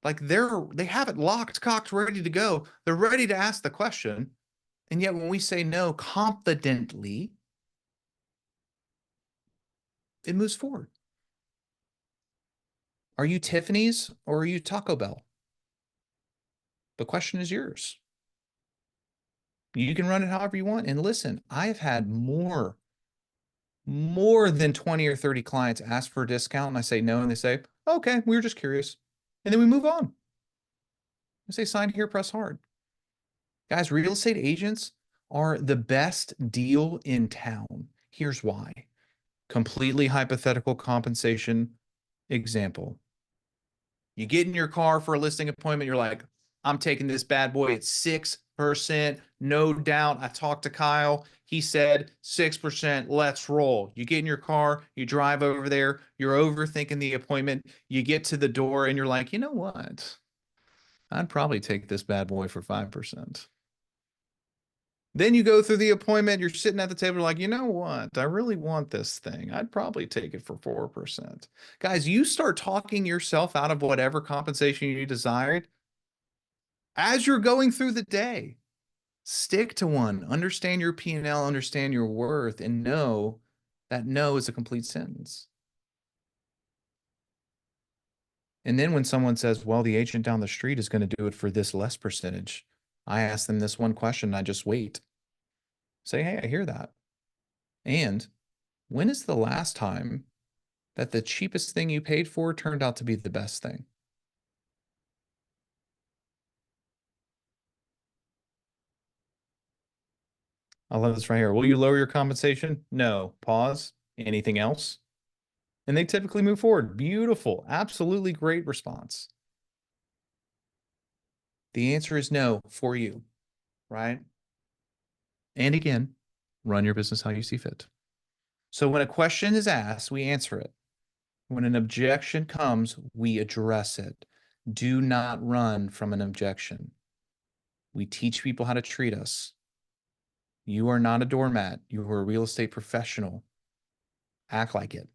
Like they have it locked, cocked, ready to go. They're ready to ask the question. And yet when we say no confidently, it moves forward. Are you Tiffany's or are you Taco Bell? The question is yours. You can run it however you want. And listen, I've had more than 20 or 30 clients ask for a discount and I say no, and they say, okay, we were just curious. And then we move on. I say, sign here, press hard. Guys, real estate agents are the best deal in town. Here's why. Completely hypothetical compensation example. You get in your car for a listing appointment. You're like, I'm taking this bad boy at 6%. No doubt. I talked to Kyle. He said 6%. Let's roll. You get in your car. You drive over there. You're overthinking the appointment. You get to the door and you're like, you know what? I'd probably take this bad boy for 5%. Then you go through the appointment. You're sitting at the table like, you know what? I really want this thing. I'd probably take it for 4%. Guys, you start talking yourself out of whatever compensation you desired as you're going through the day. Stick to one. Understand your P&L, understand your worth, and know that no is a complete sentence. And then when someone says, well, the agent down the street is going to do it for this less percentage, I ask them this one question. I just wait. Say, hey, I hear that. And when is the last time that the cheapest thing you paid for turned out to be the best thing? I love this right here. Will you lower your compensation? No. Pause. Anything else? And they typically move forward. Beautiful. Absolutely great response. The answer is no for you, right? And again, run your business how you see fit. So when a question is asked, we answer it. When an objection comes, we address it. Do not run from an objection. We teach people how to treat us. You are not a doormat. You are a real estate professional. Act like it.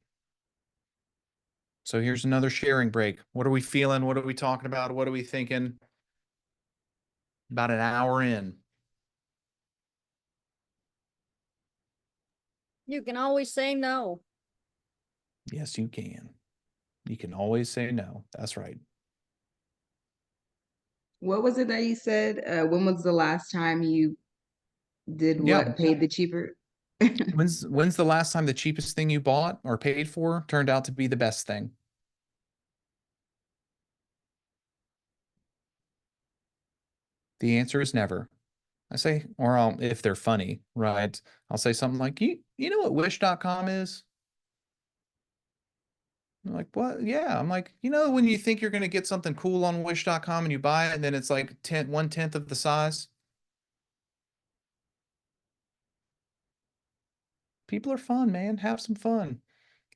So here's another sharing break. What are we feeling? What are we talking about? What are we thinking? About an hour in. You can always say no. Yes, you can. You can always say no. That's right. What was it that you said? When was the last time you did Yeah. what? Paid the cheaper? When's the last time the cheapest thing you bought or paid for turned out to be the best thing? The answer is never. I say, or if they're funny, right? I'll say something like, you know what Wish.com is? I'm like, what? Yeah. I'm like, you know, when you think you're going to get something cool on Wish.com and you buy it and then it's like 1/10 of the size. People are fun, man. Have some fun.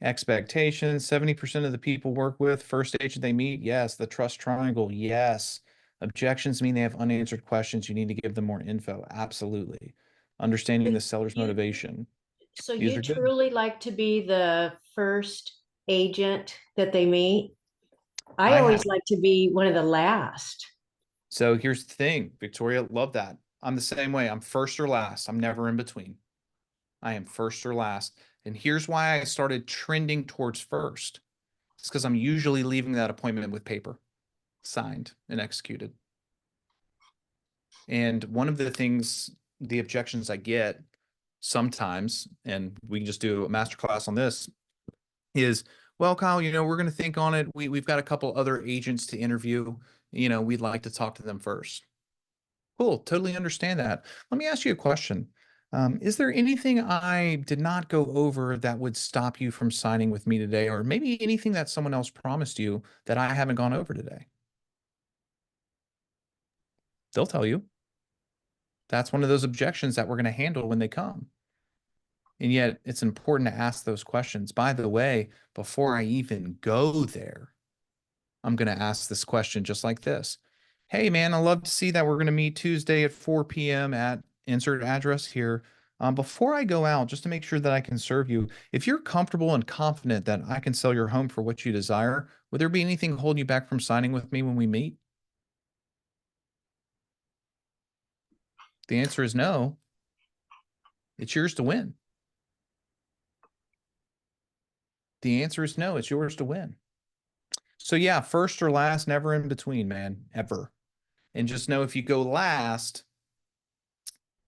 Expectations. 70% of the people work with, first agent they meet. Yes. The trust triangle. Yes. Objections mean they have unanswered questions. You need to give them more info. Absolutely. Understanding the seller's motivation. So These you are good. truly like to be the first agent that they meet? I I always have. like to be one of the last. So here's the thing, Victoria, love that. I'm the same way. I'm first or last. I'm never in between. I am first or last. And here's why I started trending towards first. It's because I'm usually leaving that appointment with paper, signed and executed. And one of the things, the objections I get sometimes, and we can just do a masterclass on this, is, well, Kyle, we're going to think on it. We've got a couple other agents to interview. We'd like to talk to them first. Cool. Totally understand that. Let me ask you a question. Is there anything I did not go over that would stop you from signing with me today? Or maybe anything that someone else promised you that I haven't gone over today? They'll tell you. That's one of those objections that we're going to handle when they come. And yet it's important to ask those questions. By the way, before I even go there, I'm going to ask this question just like this. Hey, man, I love to see that we're going to meet Tuesday at 4 p.m. at insert address here. Before I go out, just to make sure that I can serve you, if you're comfortable and confident that I can sell your home for what you desire, would there be anything holding you back from signing with me when we meet? The answer is no. It's yours to win. The answer is no, it's yours to win. So yeah, first or last, never in between, man, ever. And just know if you go last,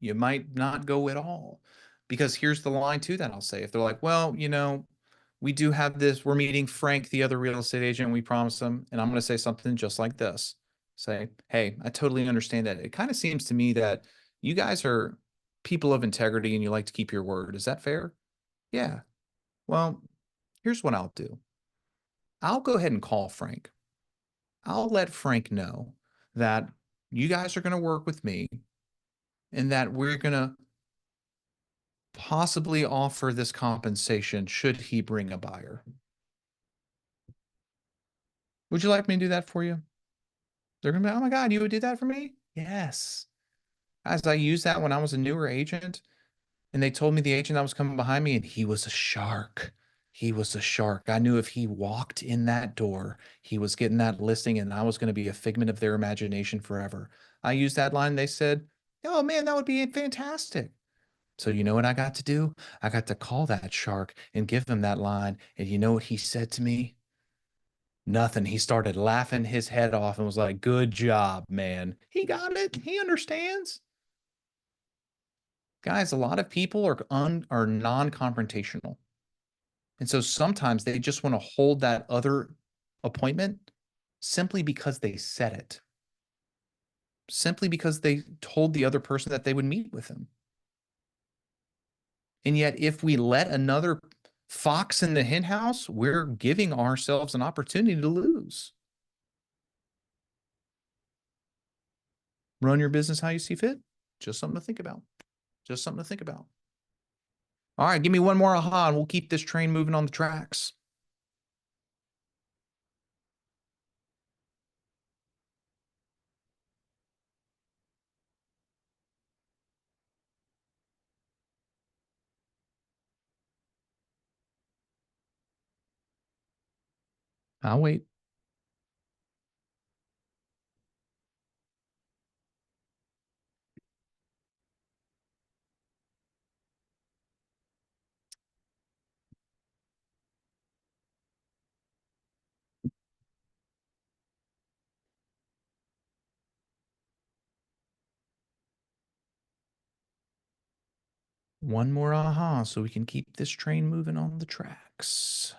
you might not go at all. Because here's the line too that I'll say. If they're like, well, we do have this, we're meeting Frank, the other real estate agent, we promised him. And I'm going to say something just like this. Say, hey, I totally understand that. It kind of seems to me that you guys are people of integrity and you like to keep your word. Is that fair? Yeah. Well, here's what I'll do. I'll go ahead and call Frank. I'll let Frank know that you guys are going to work with me and that we're going to possibly offer this compensation should he bring a buyer. Would you like me to do that for you? They're going to be, oh my God, you would do that for me? Yes. As I used that when I was a newer agent, and they told me the agent that was coming behind me, and he was a shark. He was a shark. I knew if he walked in that door, he was getting that listing, and I was going to be a figment of their imagination forever. I used that line. They said, oh man, that would be fantastic. So you know what I got to do? I got to call that shark and give him that line. And you know what he said to me? Nothing. He started laughing his head off and was like, good job, man. He got it. He understands. Guys, a lot of people are non-confrontational. And so sometimes they just want to hold that other appointment simply because they said it. Simply because they told the other person that they would meet with him. And yet, if we let another fox in the hen house, we're giving ourselves an opportunity to lose. Run your business how you see fit. Just something to think about. Just something to think about. All right, give me one more aha and we'll keep this train moving on the tracks. I'll wait. One more aha so we can keep this train moving on the tracks.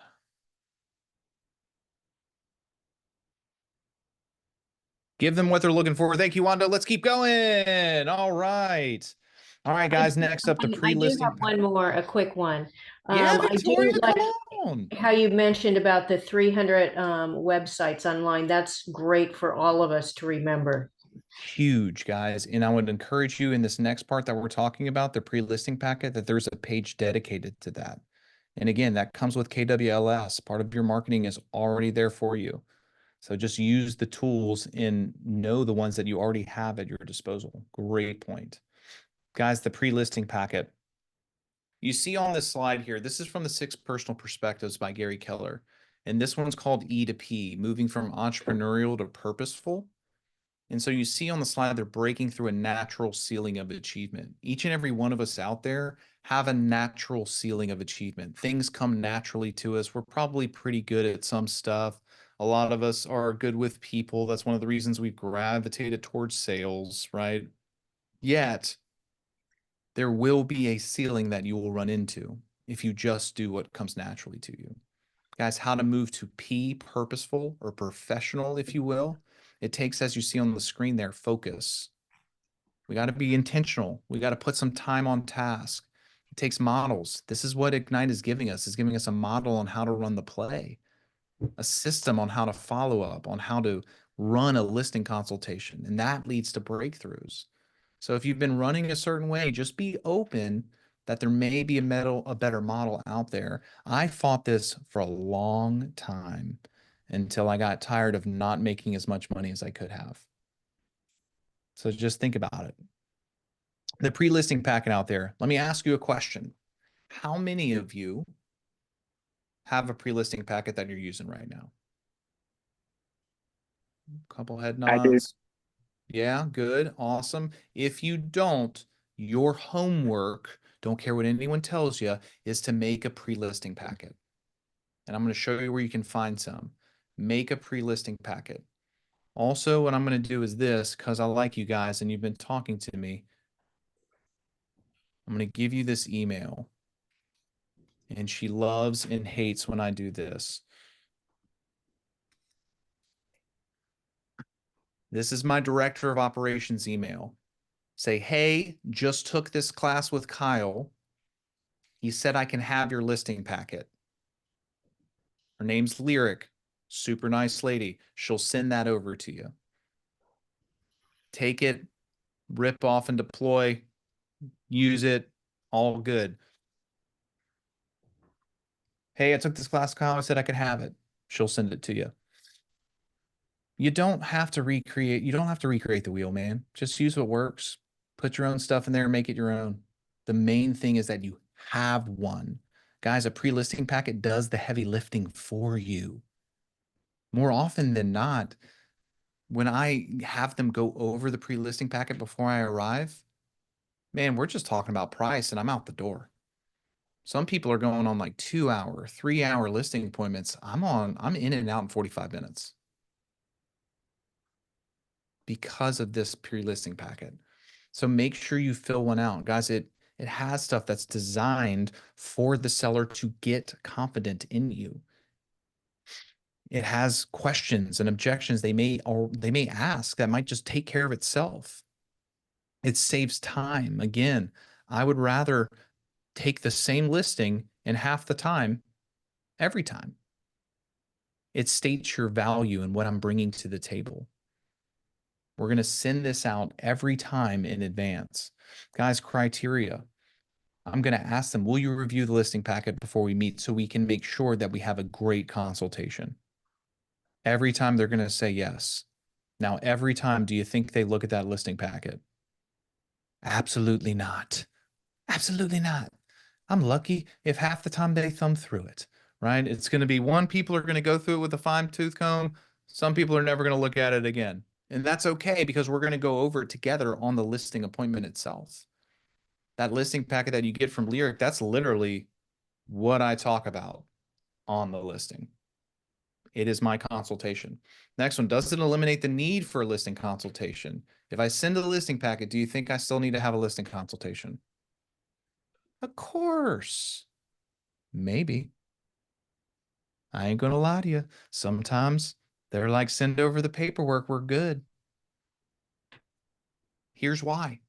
Give them what they're looking for. Thank you, Wanda. Let's keep going. All right. All right, guys. Next up, the I do pre-listing. have one more, a quick one. Yeah, I do Victoria, like come on. how you mentioned about the 300 websites online. That's great for all of us to remember. Huge, guys. And I would encourage you in this next part that we're talking about, the pre-listing packet, that there's a page dedicated to that. And again, that comes with KWLS. Part of your marketing is already there for you. So just use the tools and know the ones that you already have at your disposal. Great point. Guys, the pre-listing packet. You see on this slide here, this is from the 6 Personal Perspectives by Gary Keller. And this one's called E to P, moving from entrepreneurial to purposeful. And so you see on the slide, they're breaking through a natural ceiling of achievement. Each and every one of us out there have a natural ceiling of achievement. Things come naturally to us. We're probably pretty good at some stuff. A lot of us are good with people. That's one of the reasons we've gravitated towards sales, right? Yet, there will be a ceiling that you will run into if you just do what comes naturally to you. Guys, how to move to P, purposeful or professional, if you will. It takes, as you see on the screen there, focus. We got to be intentional. We got to put some time on task. It takes models. This is what Ignite is giving us. It's giving us a model on how to run the play, a system on how to follow up, on how to run a listing consultation. And that leads to breakthroughs. So if you've been running a certain way, just be open that there may be a better model out there. I fought this for a long time until I got tired of not making as much money as I could have. So just think about it. The pre-listing packet out there, let me ask you a question. How many of you have a pre-listing packet that you're using right now? Couple head I do. nods. Yeah, good, awesome. If you don't, your homework, don't care what anyone tells you, is to make a pre-listing packet. And I'm going to show you where you can find some. Make a pre-listing packet. Also, what I'm going to do is this, because I like you guys and you've been talking to me. I'm going to give you this email. And she loves and hates when I do this. This is my director of operations email. Say, hey, just took this class with Kyle. He said I can have your listing packet. Her name's Lyric. Super nice lady. She'll send that over to you. Take it, rip off and deploy, use it, all good. Hey, I took this class, Kyle. I said I could have it. She'll send it to you. You don't have to recreate the wheel, man. Just use what works. Put your own stuff in there and make it your own. The main thing is that you have one. Guys, a pre-listing packet does the heavy lifting for you. More often than not, when I have them go over the pre-listing packet before I arrive, man, we're just talking about price and I'm out the door. Some people are going on like 2-hour, 3-hour listing appointments. I'm in and out in 45 minutes because of this pre-listing packet. So make sure you fill one out. Guys, it has stuff that's designed for the seller to get confident in you. It has questions and objections they may ask that might just take care of itself. It saves time. Again, I would rather take the same listing in half the time every time. It states your value and what I'm bringing to the table. We're going to send this out every time in advance. Guys, criteria. I'm going to ask them, will you review the listing packet before we meet so we can make sure that we have a great consultation? Every time they're going to say yes. Now, every time, do you think they look at that listing packet? Absolutely not. Absolutely not. I'm lucky if half the time they thumb through it, right? It's going to be people are going to go through it with a fine-tooth comb. Some people are never going to look at it again. And that's okay because we're going to go over it together on the listing appointment itself. That listing packet that you get from Lyric, that's literally what I talk about on the listing. It is my consultation. Next one, does it eliminate the need for a listing consultation? If I send a listing packet, do you think I still need to have a listing consultation? Of course. Maybe. I ain't gonna lie to you. Sometimes they're like, send over the paperwork, we're good. Here's why.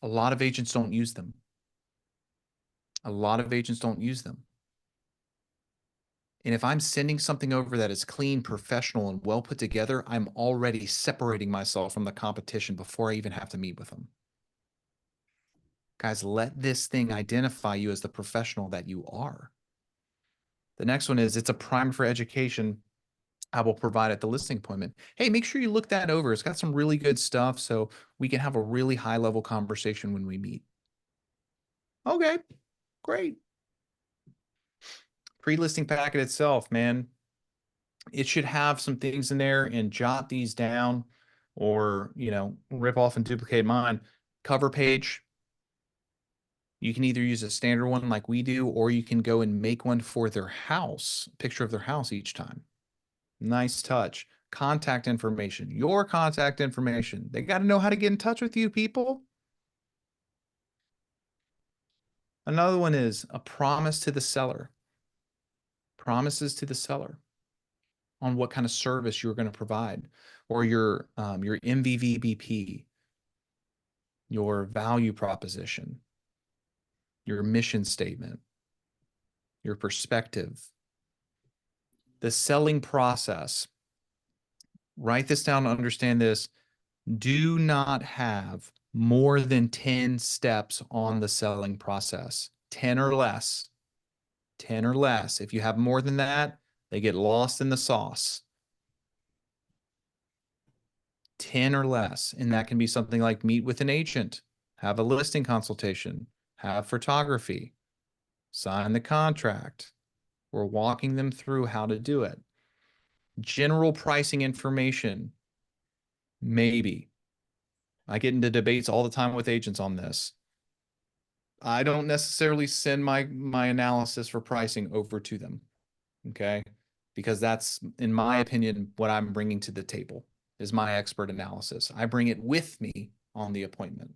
A lot of agents don't use them. A lot of agents don't use them. And if I'm sending something over that is clean, professional, and well put together, I'm already separating myself from the competition before I even have to meet with them. Guys, let this thing identify you as the professional that you are. The next one is, it's a primer for education I will provide at the listing appointment. Hey, make sure you look that over. It's got some really good stuff so we can have a really high level conversation when we meet. Okay, great. Pre-listing packet itself, man. It should have some things in there, and jot these down. or, rip off and duplicate mine. Cover page. You can either use a standard one like we do, or you can go and make one for their house, picture of their house each time. Nice touch. Contact information, your contact information. They got to know how to get in touch with you, people. Another one is a promise to the seller. Promises to the seller on what kind of service you're going to provide, or your MVVBP, your value proposition, your mission statement, your perspective, the selling process. Write this down, understand this. Do not have more than 10 steps on the selling process, 10 or less. 10 or less. If you have more than that, they get lost in the sauce. 10 or less. And that can be something like meet with an agent, have a listing consultation, have photography, sign the contract. We're walking them through how to do it. General pricing information, maybe. I get into debates all the time with agents on this. I don't necessarily send my analysis for pricing over to them, okay? Because that's, in my opinion, what I'm bringing to the table is my expert analysis. I bring it with me on the appointment.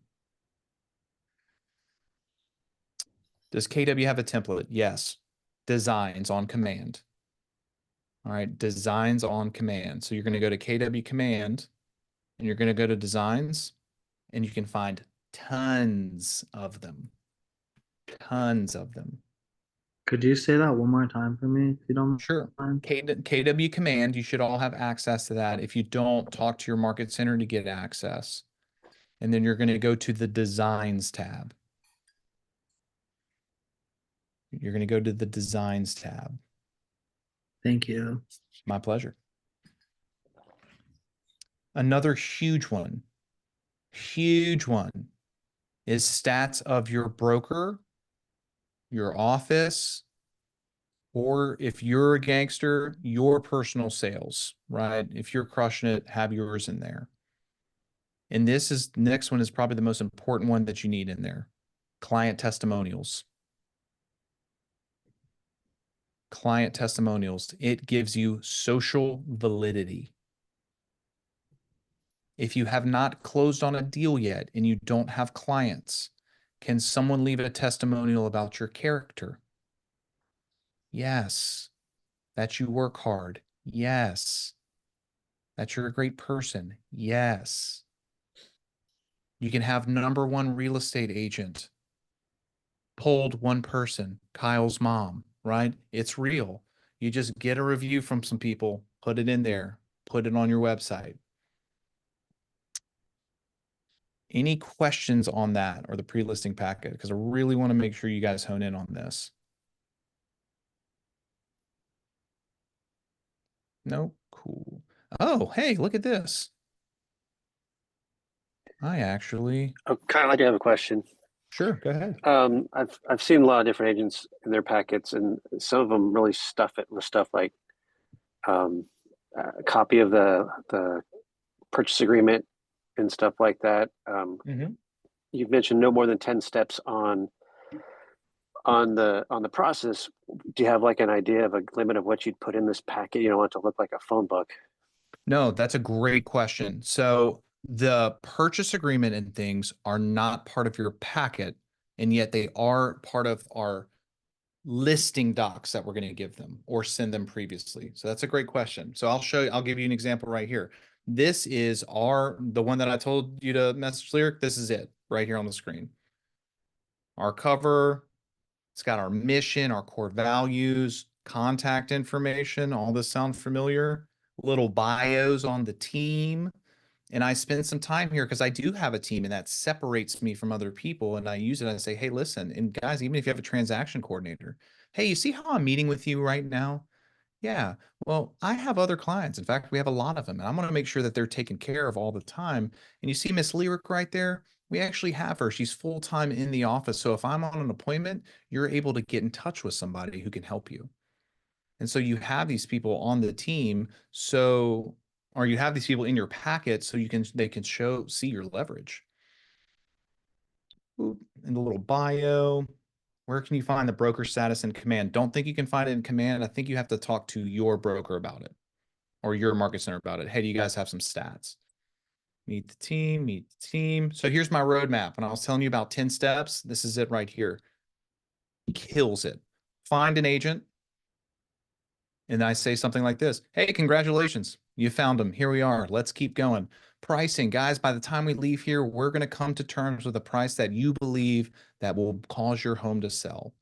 Does KW have a template? Yes. Designs on command. All right, designs on command. So you're going to go to KW command and you're going to go to designs, and you can find tons of them. Tons of them. Could you say that one more time for me, if you don't Sure. mind? KW command, you should all have access to that. If you don't, talk to your market center to get access. And then you're going to go to the designs tab. You're going to go to the designs tab. Thank you. My pleasure. Another huge one is stats of your broker, your office, or if you're a gangster, your personal sales, right? If you're crushing it, have yours in there. And next one is probably the most important one that you need in there. Client testimonials. Client testimonials. It gives you social validity. If you have not closed on a deal yet and you don't have clients, can someone leave a testimonial about your character? Yes. That you work hard. Yes. That you're a great person. Yes. You can have #1 real estate agent. Polled one person, Kyle's mom, right? It's real. You just get a review from some people, put it in there, put it on your website. Any questions on that or the pre-listing packet? Because I really want to make sure you guys hone in on this. No? Cool. Oh, hey, look at this. I actually, I kind of like to have a question. sure, go ahead. I've seen a lot of different agents in their packets, and some of them really stuff it with stuff like a copy of the purchase agreement and stuff like that. You've mentioned no more than 10 steps on the process. Do you have like an idea of a limit of what you'd put in this packet? You don't want it to look like a phone book. No, that's a great question. So the purchase agreement and things are not part of your packet, and yet they are part of our listing docs that we're going to give them or send them previously. So that's a great question. So I'll give you an example right here. This is the one that I told you to message Lyric. This is it right here on the screen. Our cover, it's got our mission, our core values, contact information. All this sound familiar? Little bios on the team. And I spend some time here because I do have a team, and that separates me from other people. And I use it. I say, hey, listen, and guys, even if you have a transaction coordinator, hey, you see how I'm meeting with you right now? Yeah, well, I have other clients. In fact, we have a lot of them, and I'm going to make sure that they're taken care of all the time. And you see Miss Lyric right there? We actually have her. She's full-time in the office. So if I'm on an appointment, you're able to get in touch with somebody who can help you. And so you have these people on the team. So or you have these people in your packet so they can see your leverage. Oop, in the little bio, where can you find the broker status in Command? Don't think you can find it in Command. I think you have to talk to your broker about it or your market center about it. Hey, do you guys have some stats? Meet the team, meet the team. So here's my roadmap. When I was telling you about 10 steps, this is it right here. Kills it. Find an agent. And I say something like this. Hey, congratulations. You found them. Here we are. Let's keep going. Pricing, guys, by the time we leave here, we're going to come to terms with a price that you believe that will cause your home to sell.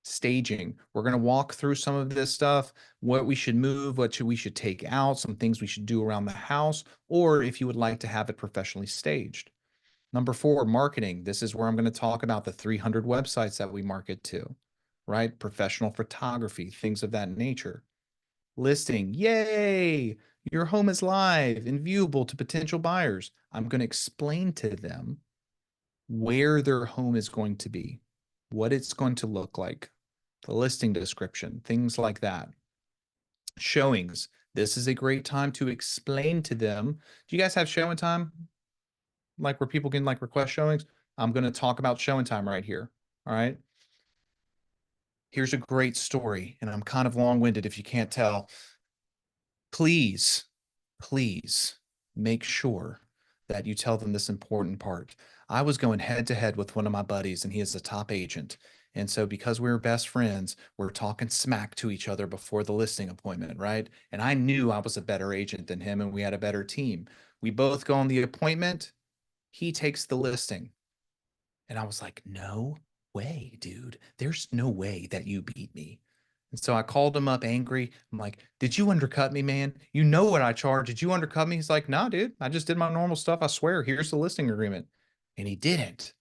Staging, we're going to walk through some of this stuff, what we should move, we should take out, some things we should do around the house, or if you would like to have it professionally staged. Number 4, marketing. This is where I'm going to talk about the 300 websites that we market to, right? Professional photography, things of that nature. Listing, yay, your home is live and viewable to potential buyers. I'm going to explain to them where their home is going to be, what it's going to look like, the listing description, things like that. Showings. This is a great time to explain to them. Do you guys have showing time? Like where people can like request showings? I'm going to talk about showing time right here. All right. Here's a great story, and I'm kind of long-winded if you can't tell. Please, please make sure that you tell them this important part. I was going head to head with one of my buddies, and he is a top agent. And so because we were best friends, we're talking smack to each other before the listing appointment, right? And I knew I was a better agent than him, and we had a better team. We both go on the appointment. He takes the listing. And I was like, no way, dude. There's no way that you beat me. And so I called him up angry. I'm like, did you undercut me, man? You know what I charge. Did you undercut me? He's like, nah, dude, I just did my normal stuff. I swear, here's the listing agreement. And he didn't.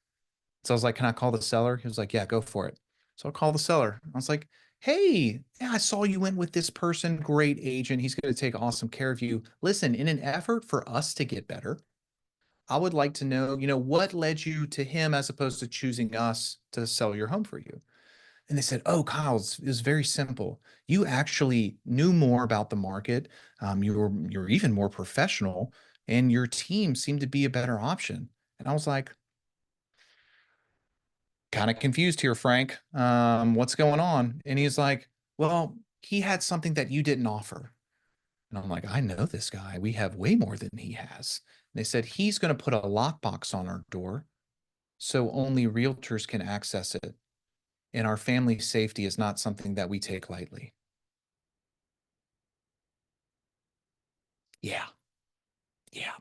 So I was like, can I call the seller? He was like, yeah, go for it. So I called the seller. I was like, hey, yeah, I saw you went with this person. Great agent. He's going to take awesome care of you. Listen, in an effort for us to get better, I would like to know, what led you to him as opposed to choosing us to sell your home for you? And they said, oh, Kyle, it was very simple. You actually knew more about the market. You're even more professional, and your team seemed to be a better option. And I was like, kind of confused here, Frank. What's going on? And he's like, well, he had something that you didn't offer. And I'm like, I know this guy. We have way more than he has. And they said, he's going to put a lockbox on our door so only realtors can access it. And our family safety is not something that we take lightly. Yeah. Yeah.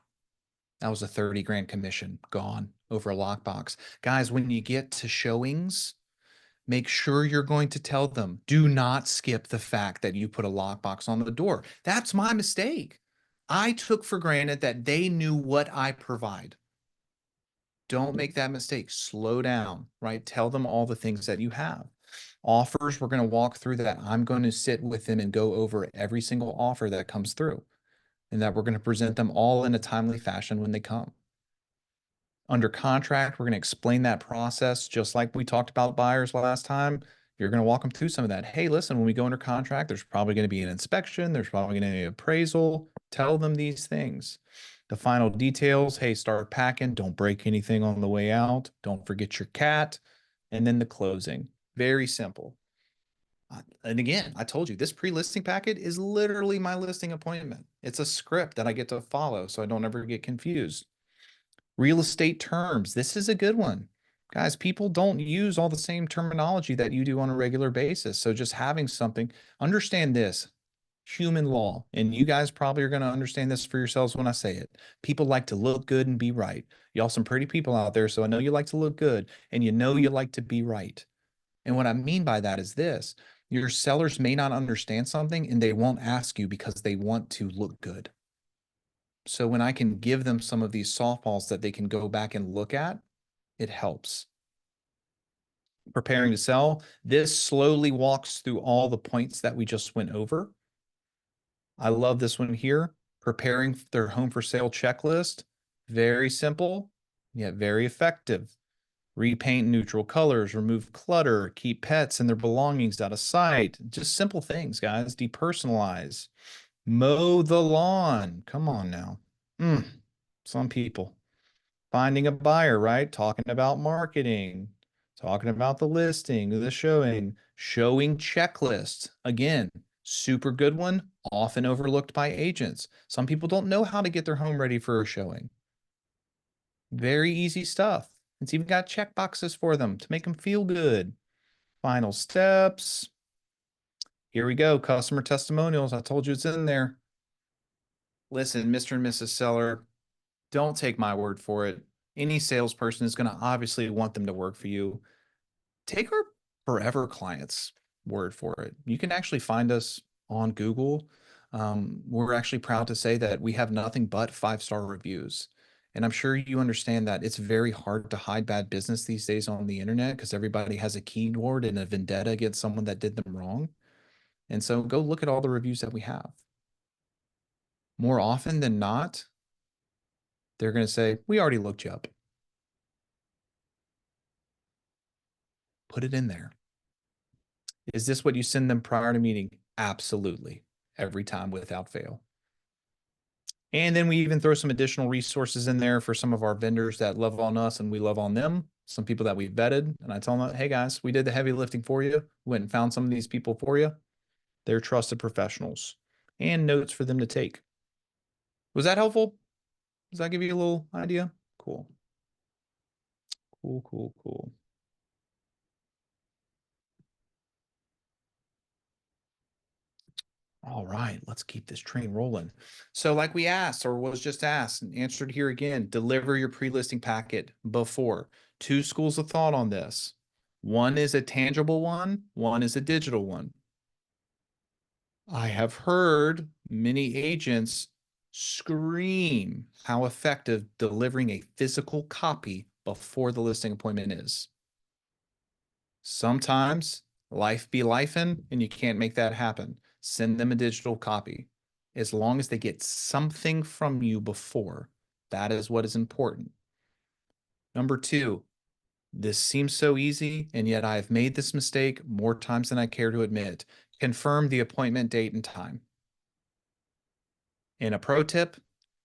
That was a 30 grand commission gone over a lockbox. Guys, when you get to showings, make sure you're going to tell them, do not skip the fact that you put a lockbox on the door. That's my mistake. I took for granted that they knew what I provide. Don't make that mistake. Slow down, right? Tell them all the things that you have. Offers, we're going to walk through that. I'm going to sit with them and go over every single offer that comes through, and that we're going to present them all in a timely fashion when they come. Under contract, we're going to explain that process just like we talked about buyers last time. You're going to walk them through some of that. Hey, listen, when we go under contract, there's probably going to be an inspection. There's probably going to be an appraisal. Tell them these things. The final details, hey, start packing. Don't break anything on the way out. Don't forget your cat. And then the closing. Very simple. And again, I told you, this pre-listing packet is literally my listing appointment. It's a script that I get to follow so I don't ever get confused. Real estate terms. This is a good one. Guys, people don't use all the same terminology that you do on a regular basis. So just having something, understand this. Human law, and you guys probably are going to understand this for yourselves when I say it. People like to look good and be right. Y'all some pretty people out there, so I know you like to look good, and you like to be right. And what I mean by that is this. Your sellers may not understand something, and they won't ask you because they want to look good. So when I can give them some of these softballs that they can go back and look at, it helps. Preparing to sell. This slowly walks through all the points that we just went over. I love this one here. Preparing their home for sale checklist. Very simple, yet very effective. Repaint neutral colors, remove clutter, keep pets and their belongings out of sight. Just simple things, guys. Depersonalize. Mow the lawn. Come on now. Some people. Finding a buyer, right? Talking about marketing, talking about the listing, the showing checklist. Again, super good one, often overlooked by agents. Some people don't know how to get their home ready for a showing. Very easy stuff. It's even got check boxes for them to make them feel good. Final steps. Here we go. Customer testimonials. I told you it's in there. Listen, Mr. and Mrs. Seller, don't take my word for it. Any salesperson is going to obviously want them to work for you. Take our forever clients' word for it. You can actually find us on Google. We're actually proud to say that we have nothing but 5-star reviews. And I'm sure you understand that it's very hard to hide bad business these days on the internet because everybody has a keyword and a vendetta against someone that did them wrong. And so go look at all the reviews that we have. More often than not, they're going to say, we already looked you up. Put it in there. Is this what you send them prior to meeting? Absolutely. Every time without fail. And then we even throw some additional resources in there for some of our vendors that love on us and we love on them. Some people that we vetted. And I tell them, hey guys, we did the heavy lifting for you. Went and found some of these people for you. They're trusted professionals. And notes for them to take. Was that helpful? Does that give you a little idea? Cool. Cool. All right, let's keep this train rolling. So like we asked or was just asked and answered here again, deliver your pre-listing packet before. 2 schools of thought on this. One is a tangible one is a digital one. I have heard many agents scream how effective delivering a physical copy before the listing appointment is. Sometimes life be lifing and you can't make that happen. Send them a digital copy. As long as they get something from you before, that is what is important. Number 2, this seems so easy, and yet I have made this mistake more times than I care to admit. Confirm the appointment date and time. And a pro tip,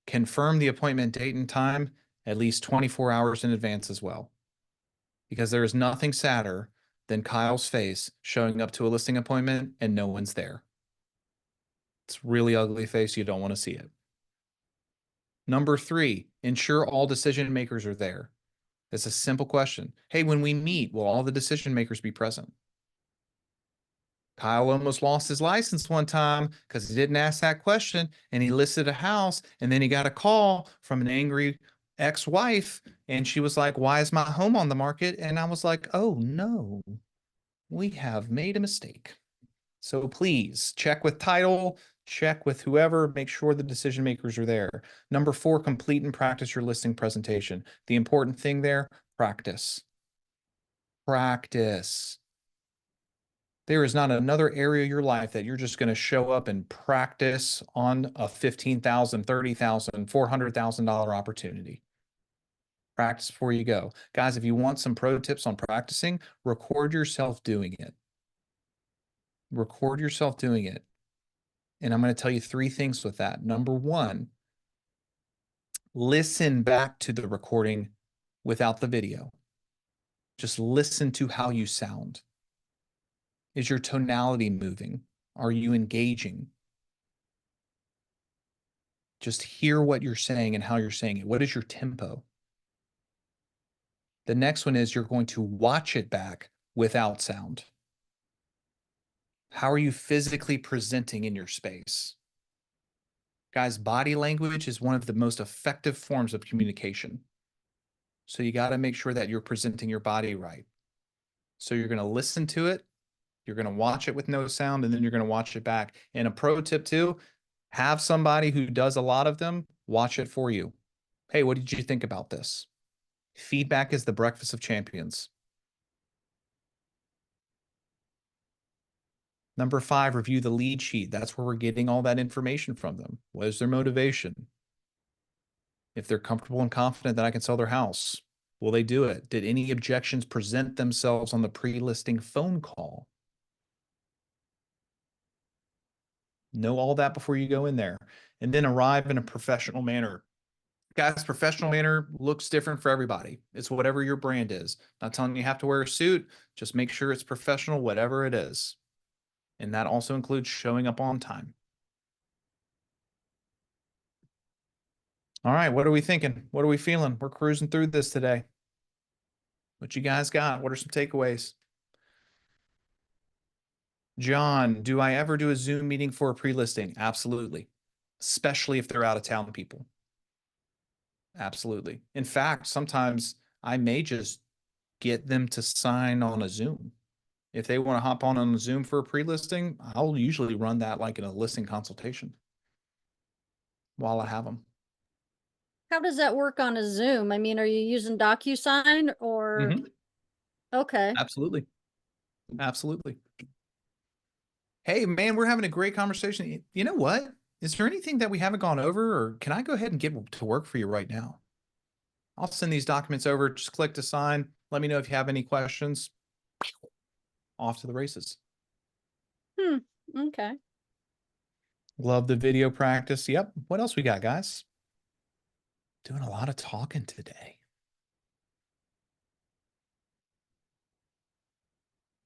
confirm the appointment date and time at least 24 hours in advance as well. Because there is nothing sadder than Kyle's face showing up to a listing appointment and no one's there. It's really ugly face. You don't want to see it. Number 3, ensure all decision makers are there. It's a simple question. Hey, when we meet, will all the decision makers be present? Kyle almost lost his license one time because he didn't ask that question and he listed a house and then he got a call from an angry ex-wife and she was like, why is my home on the market? And I was like, oh no, we have made a mistake. So please check with title, check with whoever, make sure the decision makers are there. Number 4, complete and practice your listing presentation. The important thing there, practice. Practice. There is not another area of your life that you're just going to show up and practice on a $15,000, $30,000, $400,000 opportunity. Practice before you go. Guys, if you want some pro tips on practicing, record yourself doing it. Record yourself doing it. And I'm going to tell you 3 things with that. Number 1, listen back to the recording without the video. Just listen to how you sound. Is your tonality moving? Are you engaging? Just hear what you're saying and how you're saying it. What is your tempo? The next one is you're going to watch it back without sound. How are you physically presenting in your space? Guys, body language is one of the most effective forms of communication. So you got to make sure that you're presenting your body right. So you're going to listen to it. You're going to watch it with no sound, and then you're going to watch it back. And a pro tip too, have somebody who does a lot of them watch it for you. Hey, what did you think about this? Feedback is the breakfast of champions. Number 5, review the lead sheet. That's where we're getting all that information from them. What is their motivation? If they're comfortable and confident that I can sell their house, will they do it? Did any objections present themselves on the pre-listing phone call? Know all that before you go in there, and then arrive in a professional manner. Guys, professional manner looks different for everybody. It's whatever your brand is. Not telling you have to wear a suit. Just make sure it's professional, whatever it is. And that also includes showing up on time. All right, what are we thinking? What are we feeling? We're cruising through this today. What you guys got? What are some takeaways? John, do I ever do a Zoom meeting for a pre-listing? Absolutely. Especially if they're out of town people. Absolutely. In fact, sometimes I may just get them to sign on a Zoom. If they want to hop on a Zoom for a pre-listing, I'll usually run that like in a listing consultation while I have them. How does that work on a Zoom? I mean, are you using DocuSign or? Mhm. Okay. Absolutely. Absolutely. Hey, man, we're having a great conversation. You know what? Is there anything that we haven't gone over, or can I go ahead and get to work for you right now? I'll send these documents over. Just click to sign. Let me know if you have any questions. Off to the races. Okay. Love the video practice. Yep. What else we got, guys? Doing a lot of talking today.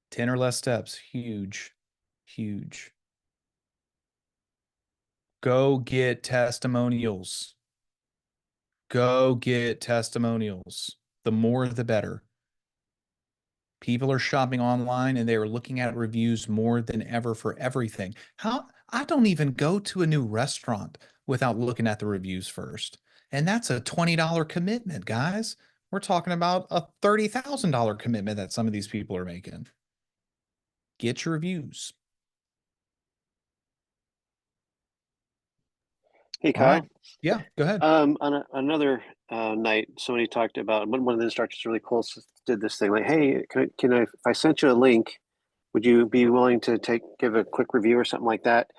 10 or less steps. Huge. Huge. Go get testimonials. Go get testimonials. The more, the better. People are shopping online and they are looking at reviews more than ever for everything. I don't even go to a new restaurant without looking at the reviews first. And that's a $20 commitment, guys. We're talking about a $30,000 commitment that some of these people are making. Get your reviews. Hey, All right. Kyle. Yeah, go ahead. Another night, somebody talked about one of the instructors really cool did this thing like, hey, can I if I sent you a link, would you be willing to give a quick review or something like that?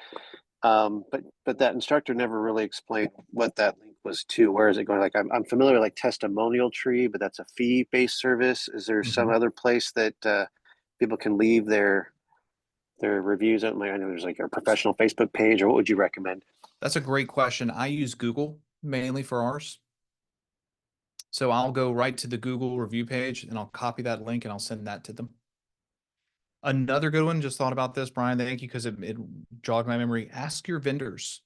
But that instructor never really explained what that link was to. Where is it going? Like I'm familiar with like Testimonial Tree, but that's a fee-based service. Is there some other place that people can leave their reviews? I know there's like a professional Facebook page, or what would you recommend? That's a great question. I use Google mainly for ours. So I'll go right to the Google review page and I'll copy that link and I'll send that to them. Another good one, just thought about this, Brian, thank you, because it jogged my memory. Ask your vendors.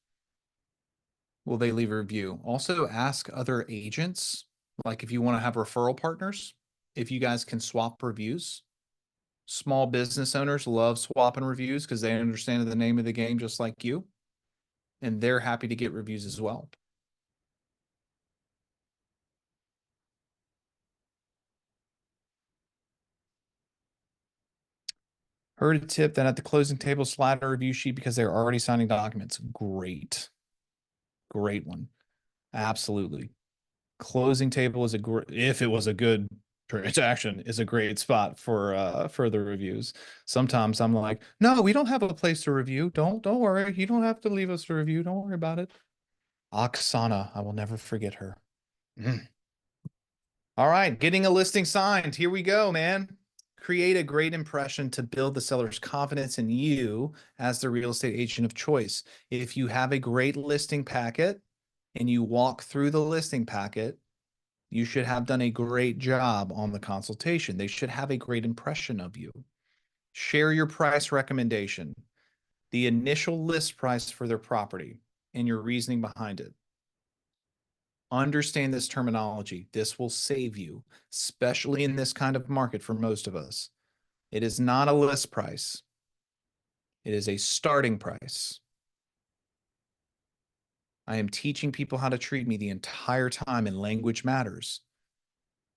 Will they leave a review? Also ask other agents, like if you want to have referral partners, if you guys can swap reviews. Small business owners love swapping reviews because they understand the name of the game just like you. And they're happy to get reviews as well. Heard a tip that at the closing table, slide a review sheet because they're already signing documents. Great. Great one. Absolutely. Closing table is if it was a good transaction, is a great spot for further reviews. Sometimes I'm like, no, we don't have a place to review. Don't worry. You don't have to leave us a review. Don't worry about it. Oksana, I will never forget her. All right, getting a listing signed. Here we go, man. Create a great impression to build the seller's confidence in you as the real estate agent of choice. If you have a great listing packet and you walk through the listing packet, you should have done a great job on the consultation. They should have a great impression of you. Share your price recommendation, the initial list price for their property, and your reasoning behind it. Understand this terminology. This will save you, especially in this kind of market for most of us. It is not a list price. It is a starting price. I am teaching people how to treat me the entire time, and language matters.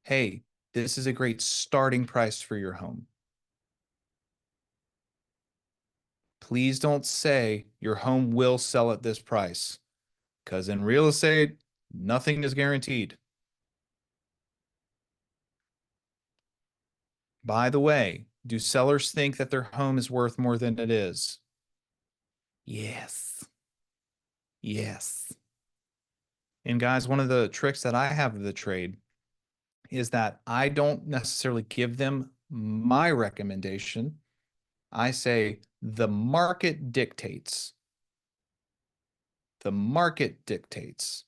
Hey, this is a great starting price for your home. Please don't say your home will sell at this price, because in real estate, nothing is guaranteed. By the way, do sellers think that their home is worth more than it is? Yes. Yes. And guys, one of the tricks that I have of the trade is that I don't necessarily give them my recommendation. I say the market dictates. The market dictates.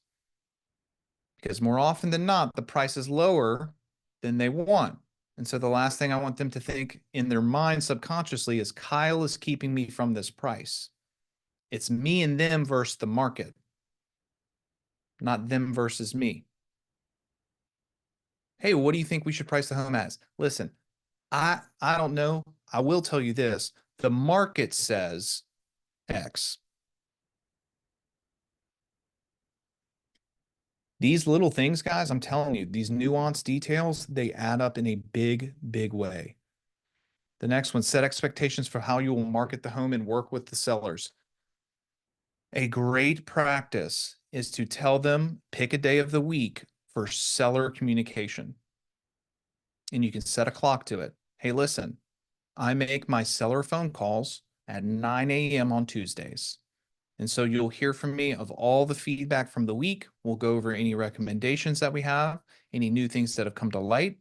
Because more often than not, the price is lower than they want. And so the last thing I want them to think in their mind subconsciously is Kyle is keeping me from this price. It's me and them versus the market, not them versus me. Hey, what do you think we should price the home as? Listen, I don't know. I will tell you this. The market says X. These little things, guys, I'm telling you, these nuanced details, they add up in a big, big way. The next one, set expectations for how you will market the home and work with the sellers. A great practice is to tell them, pick a day of the week for seller communication. And you can set a clock to it. Hey, listen, I make my seller phone calls at 9 a.m. on Tuesdays. And so you'll hear from me of all the feedback from the week. We'll go over any recommendations that we have, any new things that have come to light.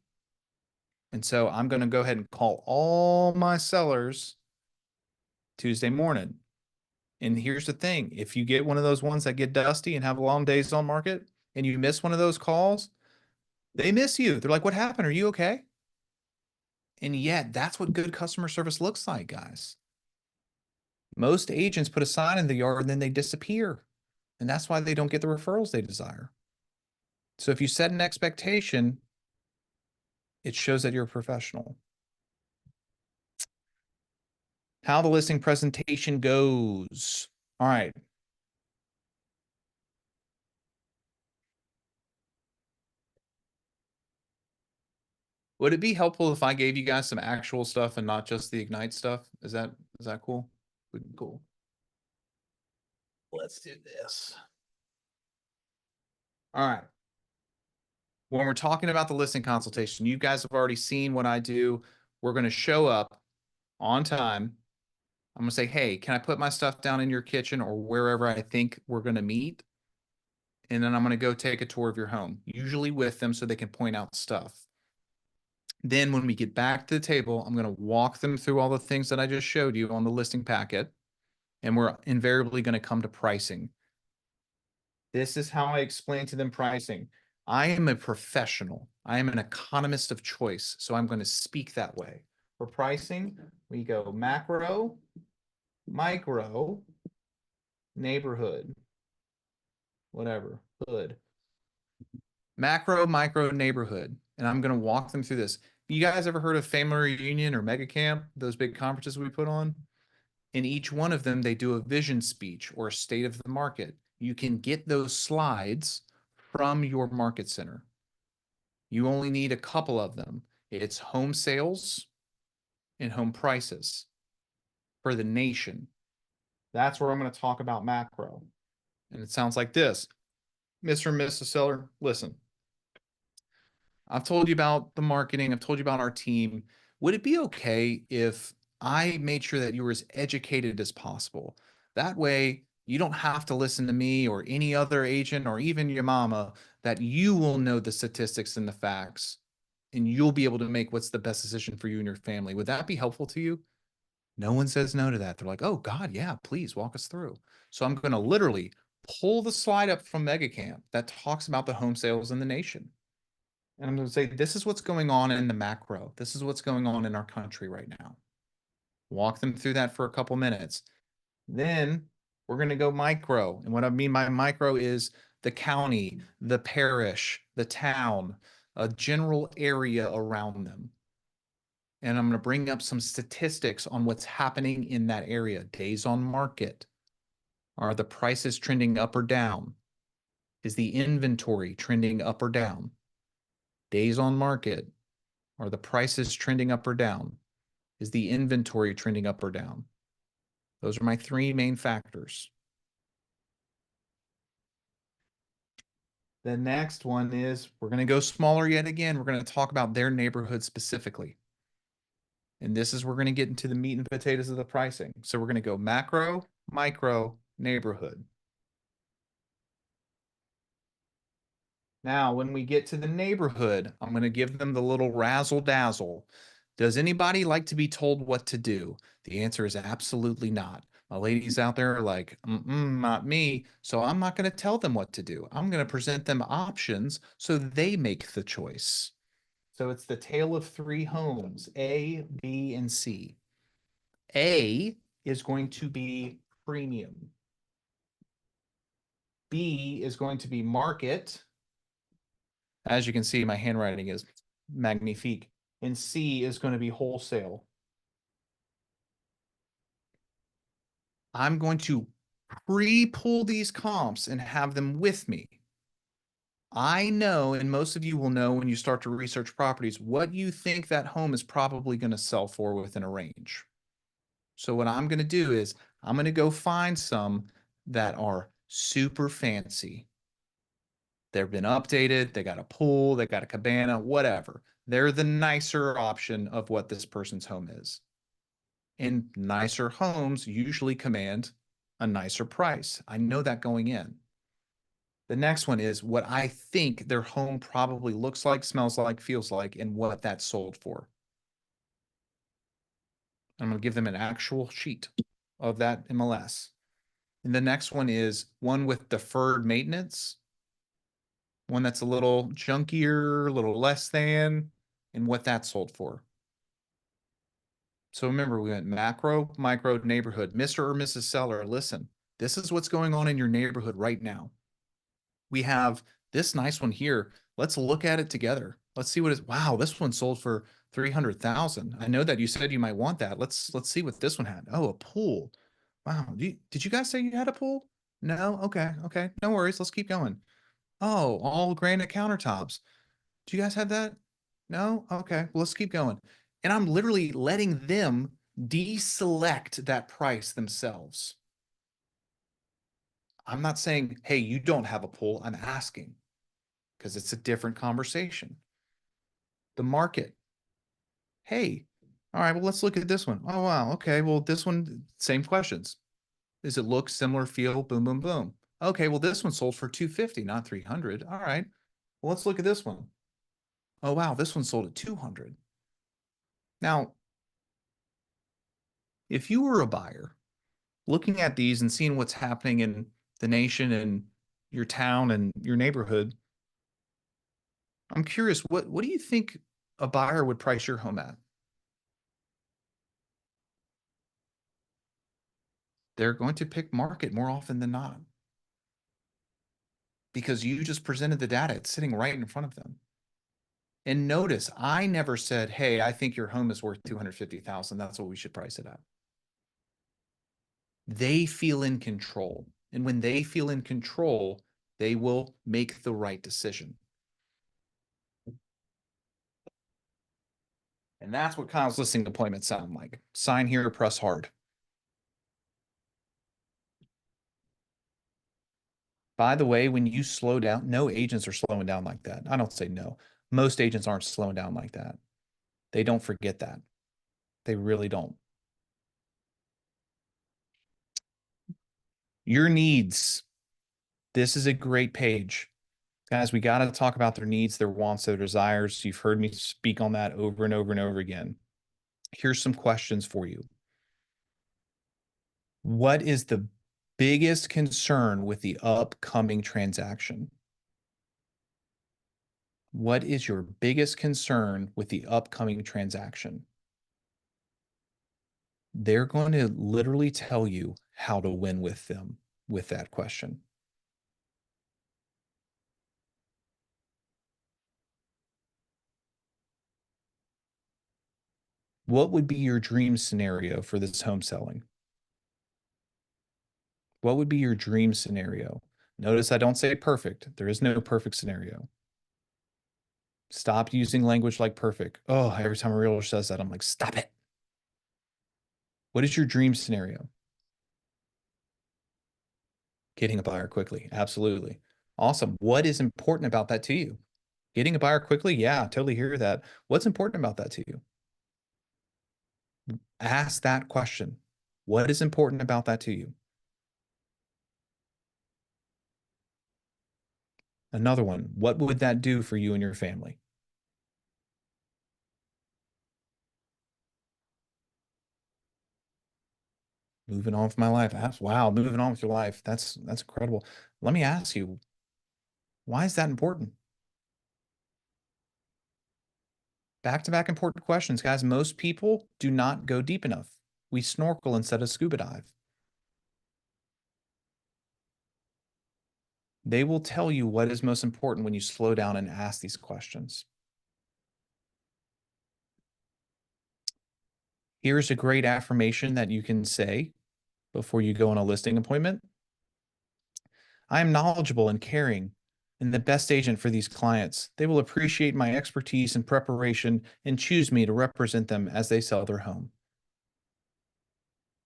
And so I'm going to go ahead and call all my sellers Tuesday morning. And here's the thing. If you get one of those ones that get dusty and have long days on market and you miss one of those calls, they miss you. They're like, what happened? Are you okay? And yet that's what good customer service looks like, guys. Most agents put a sign in the yard and then they disappear. And that's why they don't get the referrals they desire. So if you set an expectation, it shows that you're a professional. How the listing presentation goes. All right. Would it be helpful if I gave you guys some actual stuff and not just the Ignite stuff? Is that cool? Cool. Let's do this. All right. When we're talking about the listing consultation, you guys have already seen what I do. We're going to show up on time. I'm going to say, hey, can I put my stuff down in your kitchen or wherever I think we're going to meet? And then I'm going to go take a tour of your home, usually with them so they can point out stuff. Then when we get back to the table, I'm going to walk them through all the things that I just showed you on the listing packet. And we're invariably going to come to pricing. This is how I explain to them pricing. I am a professional. I am an economist of choice. So I'm going to speak that way. For pricing, we go macro, micro, neighborhood, whatever, hood. Macro, micro, neighborhood. And I'm going to walk them through this. You guys ever heard of Family Reunion or Mega Camp, those big conferences we put on? In each one of them, they do a vision speech or a state of the market. You can get those slides from your market center. You only need a couple of them. It's home sales and home prices for the nation. That's where I'm going to talk about macro. And it sounds like this. Mr. and Mrs. Seller, listen. I've told you about the marketing. I've told you about our team. Would it be okay if I made sure that you were as educated as possible? That way, you don't have to listen to me or any other agent or even your mama, that you will know the statistics and the facts, and you'll be able to make what's the best decision for you and your family. Would that be helpful to you? No one says no to that. They're like, oh God, yeah, please walk us through. So I'm going to literally pull the slide up from MegaCamp that talks about the home sales in the nation. And I'm going to say, this is what's going on in the macro. This is what's going on in our country right now. Walk them through that for a couple minutes. Then we're going to go micro. And what I mean by micro is the county, the parish, the town, a general area around them. And I'm going to bring up some statistics on what's happening in that area. Days on market. Are the prices trending up or down? Is the inventory trending up or down? Days on market. Are the prices trending up or down? Is the inventory trending up or down? Those are my three main factors. The next one is we're going to go smaller yet again. We're going to talk about their neighborhood specifically. And this is we're going to get into the meat and potatoes of the pricing. So we're going to go macro, micro, neighborhood. Now, when we get to the neighborhood, I'm going to give them the little razzle dazzle. Does anybody like to be told what to do? The answer is absolutely not. My ladies out there are like, not me. So I'm not going to tell them what to do. I'm going to present them options so they make the choice. So it's the tale of three homes, A, B, and C. A is going to be premium. B is going to be market. As you can see, my handwriting is magnifique. And C is going to be wholesale. I'm going to pre-pull these comps and have them with me. I know, and most of you will know when you start to research properties, what you think that home is probably going to sell for within a range. So what I'm going to do is I'm going to go find some that are super fancy. They've been updated. They got a pool, they got a cabana, whatever. They're the nicer option of what this person's home is. And nicer homes usually command a nicer price. I know that going in. The next one is what I think their home probably looks like, smells like, feels like, and what that's sold for. I'm going to give them an actual sheet of that MLS. And the next one is one with deferred maintenance, one that's a little junkier, a little less than, and what that's sold for. So remember, we went macro, micro, neighborhood. Mr. or Mrs. Seller, listen, this is what's going on in your neighborhood right now. We have this nice one here. Let's look at it together. Let's see what is, wow, this one sold for 300,000. I know that you said you might want that. Let's see what this one had. Oh, a pool. Wow. Did you guys say you had a pool? No? Okay. Okay. No worries. Let's keep going. Oh, all granite countertops. Do you guys have that? No? Okay. Well, let's keep going. And I'm literally letting them deselect that price themselves. I'm not saying, hey, you don't have a pool. I'm asking because it's a different conversation. The market. Hey, all right, well, let's look at this one. Oh, wow. Okay. Well, this one, same questions. Does it look similar feel? Boom, boom, boom. Okay. Well, this one sold for 250, not 300. All right. Well, let's look at this one. Oh, wow. This one sold at 200. Now, if you were a buyer looking at these and seeing what's happening in the nation and your town and your neighborhood, I'm curious, what do you think a buyer would price your home at? They're going to pick market more often than not because you just presented the data. It's sitting right in front of them. And notice, I never said, hey, I think your home is worth 250,000. That's what we should price it at. They feel in control. And when they feel in control, they will make the right decision. And that's what Kyle's listing appointments sound like. Sign here, press hard. By the way, when you slow down, no agents are slowing down like that. I don't say no. Most agents aren't slowing down like that. They don't forget that. They really don't. Your needs. This is a great page. Guys, we got to talk about their needs, their wants, their desires. You've heard me speak on that over and over and over again. Here's some questions for you. What is the biggest concern with the upcoming transaction? What is your biggest concern with the upcoming transaction? They're going to literally tell you how to win with them with that question. What would be your dream scenario for this home selling? What would be your dream scenario? Notice I don't say perfect. There is no perfect scenario. Stop using language like perfect. Oh, every time a realtor says that, I'm like, stop it. What is your dream scenario? Getting a buyer quickly. Absolutely. Awesome. What is important about that to you? Getting a buyer quickly? Yeah, totally hear that. What's important about that to you? Ask that question. What is important about that to you? Another one, what would that do for you and your family? Moving on with my life. Wow, moving on with your life. That's incredible. Let me ask you, why is that important? Back-to-back important questions, guys. Most people do not go deep enough. We snorkel instead of scuba dive. They will tell you what is most important when you slow down and ask these questions. Here's a great affirmation that you can say before you go on a listing appointment. I am knowledgeable and caring and the best agent for these clients. They will appreciate my expertise and preparation and choose me to represent them as they sell their home.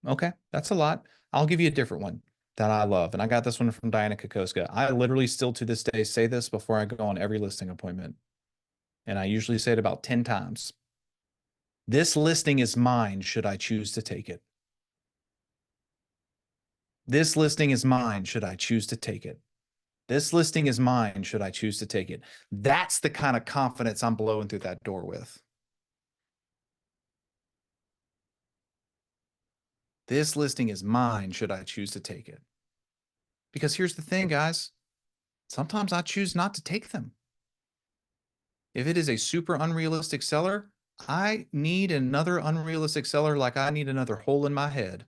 Okay, that's a lot. I'll give you a different one that I love. And I got this one from Diana Kokoska. I literally still to this day say this before I go on every listing appointment. And I usually say it about 10 times. This listing is mine should I choose to take it. This listing is mine should I choose to take it. This listing is mine should I choose to take it. That's the kind of confidence I'm blowing through that door with. This listing is mine should I choose to take it. Because here's the thing, guys. Sometimes I choose not to take them. If it is a super unrealistic seller, I need another unrealistic seller like I need another hole in my head.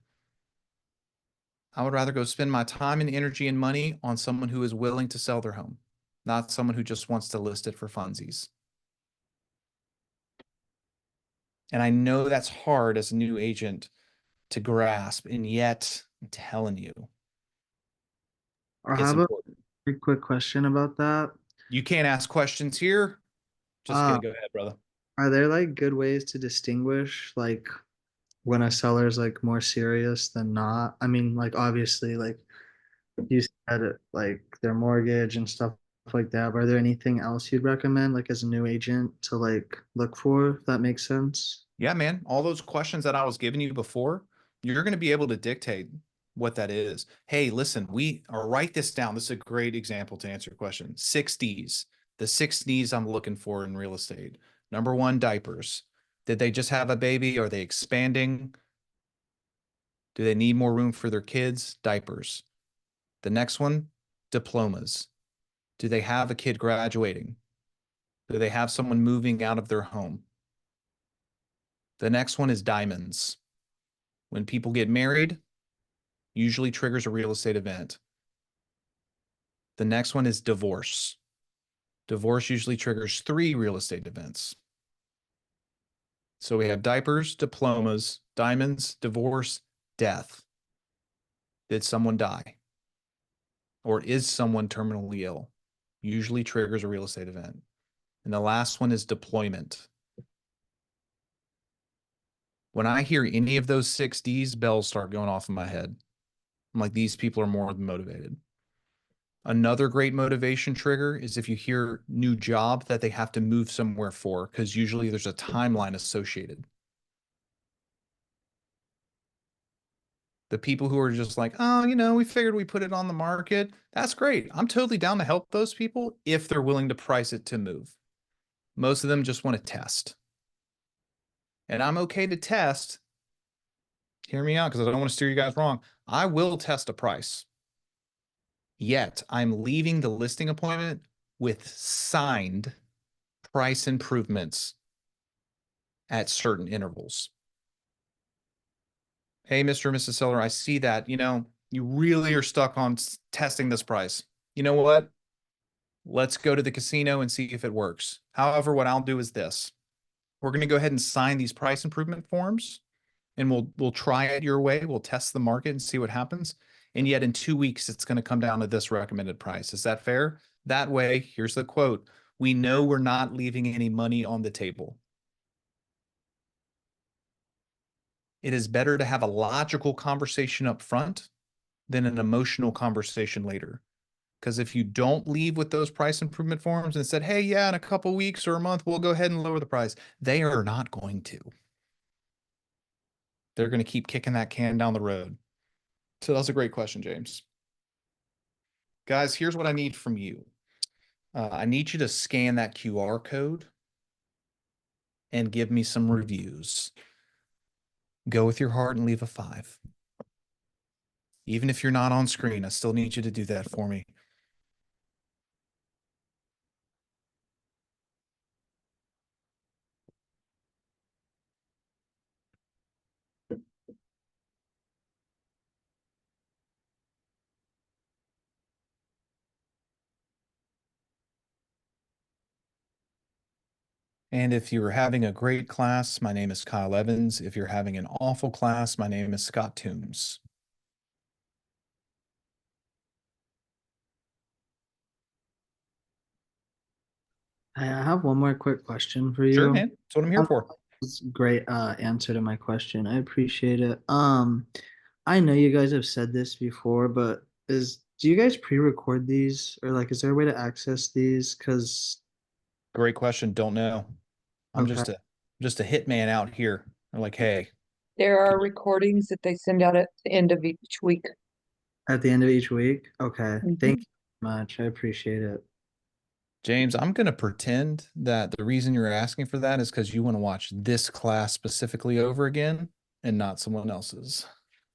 I would rather go spend my time and energy and money on someone who is willing to sell their home, not someone who just wants to list it for funsies. And I know that's hard as a new agent to grasp, and yet I'm telling you, I it's have a important. very quick question about that. You can't ask questions here. Just Uh, kidding. Go ahead, brother. Are there like good ways to distinguish like when a seller's like more serious than not? I mean, like obviously, like you said, like their mortgage and stuff like that. But are there anything else you'd recommend, like as a new agent, to like look for? If that makes sense. Yeah, man. All those questions that I was giving you before, you're going to be able to dictate what that is. Hey, listen, or write this down. This is a great example to answer your question. 6 Ds. The 6 Ds I'm looking for in real estate. Number 1, diapers. Did they just have a baby? Are they expanding? Do they need more room for their kids? Diapers. The next one, diplomas. Do they have a kid graduating? Do they have someone moving out of their home? The next one is diamonds. When people get married, usually triggers a real estate event. The next one is divorce. Divorce usually triggers 3 real estate events. So we have diapers, diplomas, diamonds, divorce, death. Did someone die? Or is someone terminally ill? Usually triggers a real estate event. And the last one is deployment. When I hear any of those 6 Ds, bells start going off in my head. I'm like, these people are more than motivated. Another great motivation trigger is if you hear new job that they have to move somewhere for, because usually there's a timeline associated. The people who are just like, oh, we figured we put it on the market. That's great. I'm totally down to help those people if they're willing to price it to move. Most of them just want to test. And I'm okay to test. Hear me out, because I don't want to steer you guys wrong. I will test a price. Yet I'm leaving the listing appointment with signed price improvements at certain intervals. Hey, Mr. and Mrs. Seller, I see that, you really are stuck on testing this price. You know what? Let's go to the casino and see if it works. However, what I'll do is this. We're going to go ahead and sign these price improvement forms, and we'll try it your way. We'll test the market and see what happens. And yet in 2 weeks, it's going to come down to this recommended price. Is that fair? That way, here's the quote. We know we're not leaving any money on the table. It is better to have a logical conversation up front than an emotional conversation later. Because if you don't leave with those price improvement forms and said, hey, yeah, in a couple weeks or a month, we'll go ahead and lower the price, they are not going to. They're going to keep kicking that can down the road. So that's a great question, James. Guys, here's what I need from you. I need you to scan that QR code and give me some reviews. Go with your heart and leave a 5. Even if you're not on screen, I still need you to do that for me. And if you're having a great class, my name is Kyle Evans. If you're having an awful class, my name is Scott Toombs. I have one more quick question for Sure, you. man. That's what I'm here Um, for. It's a great answer to my question. I appreciate it. I know you guys have said this before, but do you guys pre-record these, or like is there a way to access these? Because Great question. Don't know. I'm Okay. just a hitman out here. They're like, hey, There are recordings that they send out at the end of each week. at the end of each week. Okay. Mhm. Thank you very much. I appreciate it. James, I'm going to pretend that the reason you're asking for that is because you want to watch this class specifically over again and not someone else's.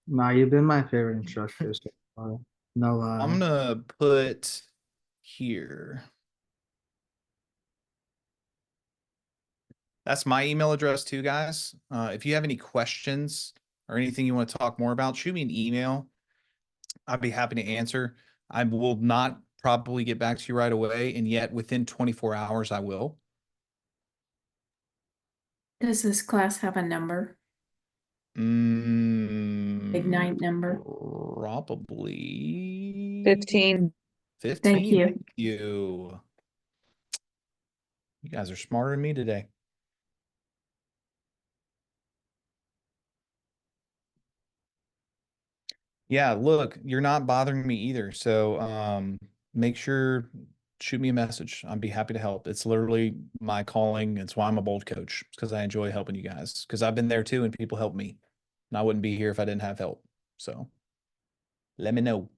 Ma, you've been my favorite instructor so far. No lie. I'm gonna put here. That's my email address too, guys. If you have any questions or anything you want to talk more about, shoot me an email. I'd be happy to answer. I will not probably get back to you right away, and yet within 24 hours, I will. Does this class have a number? Ignite number? Probably 15. 15. Thank you. Thank you. You guys are smarter than me today. Yeah, look, you're not bothering me either. So make sure shoot me a message. I'd be happy to help. It's literally my calling. It's why I'm a bold coach, because I enjoy helping you guys. Because I've been there too, and people help me. And I wouldn't be here if I didn't have help. So let me know.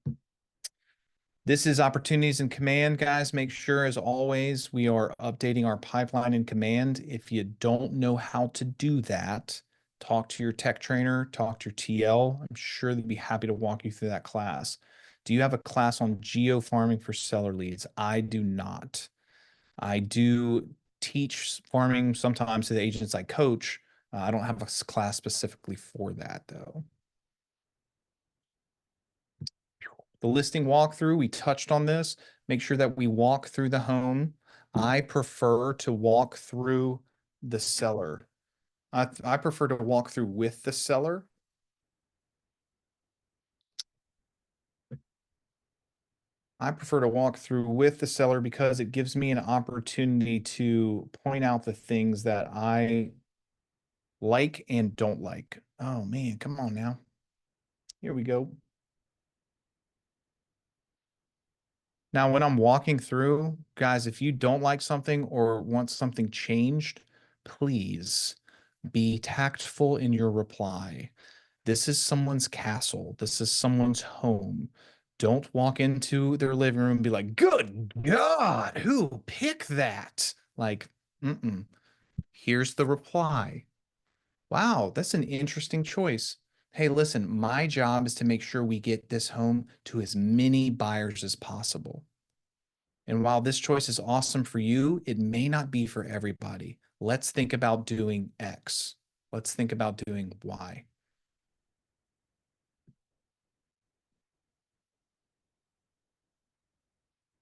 This is Opportunities in Command, guys. Make sure, as always, we are updating our pipeline in Command. If you don't know how to do that, talk to your tech trainer, talk to your TL. I'm sure they'd be happy to walk you through that class. Do you have a class on geo farming for seller leads? I do not. I do teach farming sometimes to the agents I coach. I don't have a class specifically for that, though. The listing walkthrough, we touched on this. Make sure that we walk through the home. I prefer to walk through the seller. I prefer to walk through with the seller. I prefer to walk through with the seller because it gives me an opportunity to point out the things that I like and don't like. Oh man, come on now. Here we go. Now, when I'm walking through, guys, if you don't like something or want something changed, please be tactful in your reply. This is someone's castle. This is someone's home. Don't walk into their living room and be like, good God, who picked that? Like, here's the reply. Wow, that's an interesting choice. Hey, listen, my job is to make sure we get this home to as many buyers as possible. And while this choice is awesome for you, it may not be for everybody. Let's think about doing X. Let's think about doing Y.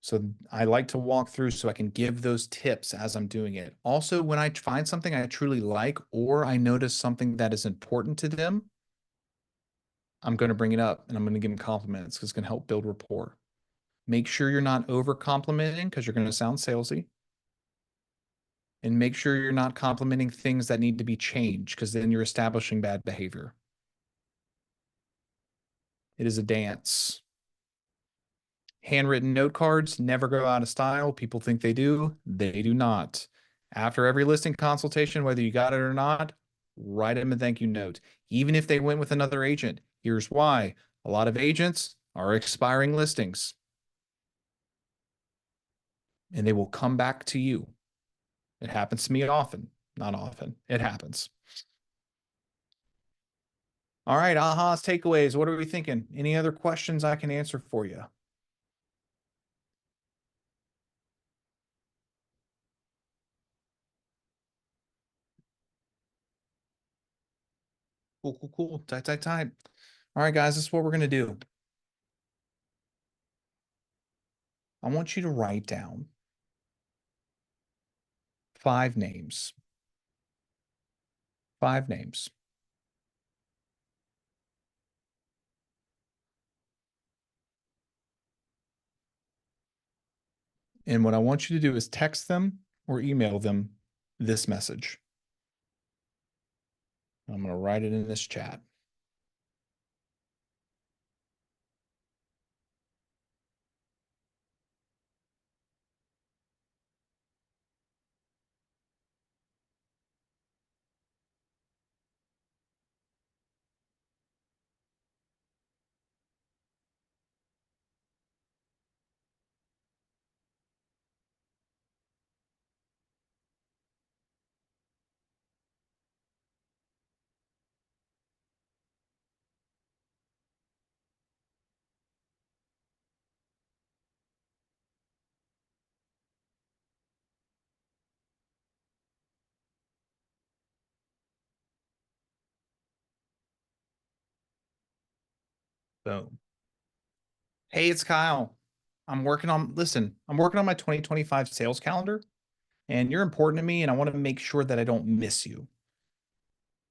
So I like to walk through so I can give those tips as I'm doing it. Also, when I find something I truly like, or I notice something that is important to them, I'm going to bring it up and I'm going to give them compliments because it's going to help build rapport. Make sure you're not over complimenting because you're going to sound salesy. And make sure you're not complimenting things that need to be changed because then you're establishing bad behavior. It is a dance. Handwritten note cards never go out of style. People think they do. They do not. After every listing consultation, whether you got it or not, write them a thank you note. Even if they went with another agent, here's why. A lot of agents are expiring listings. And they will come back to you. It happens to me often. Not often. It happens. All right, ahas, takeaways. What are we thinking? Any other questions I can answer for you? Cool. Tight. All right, guys, this is what we're going to do. I want you to write down 5 names. 5 names. And what I want you to do is text them or email them this message. I'm going to write it in this chat. Boom. Hey, it's Kyle. I'm working on my 2025 sales calendar, and you're important to me, and I want to make sure that I don't miss you.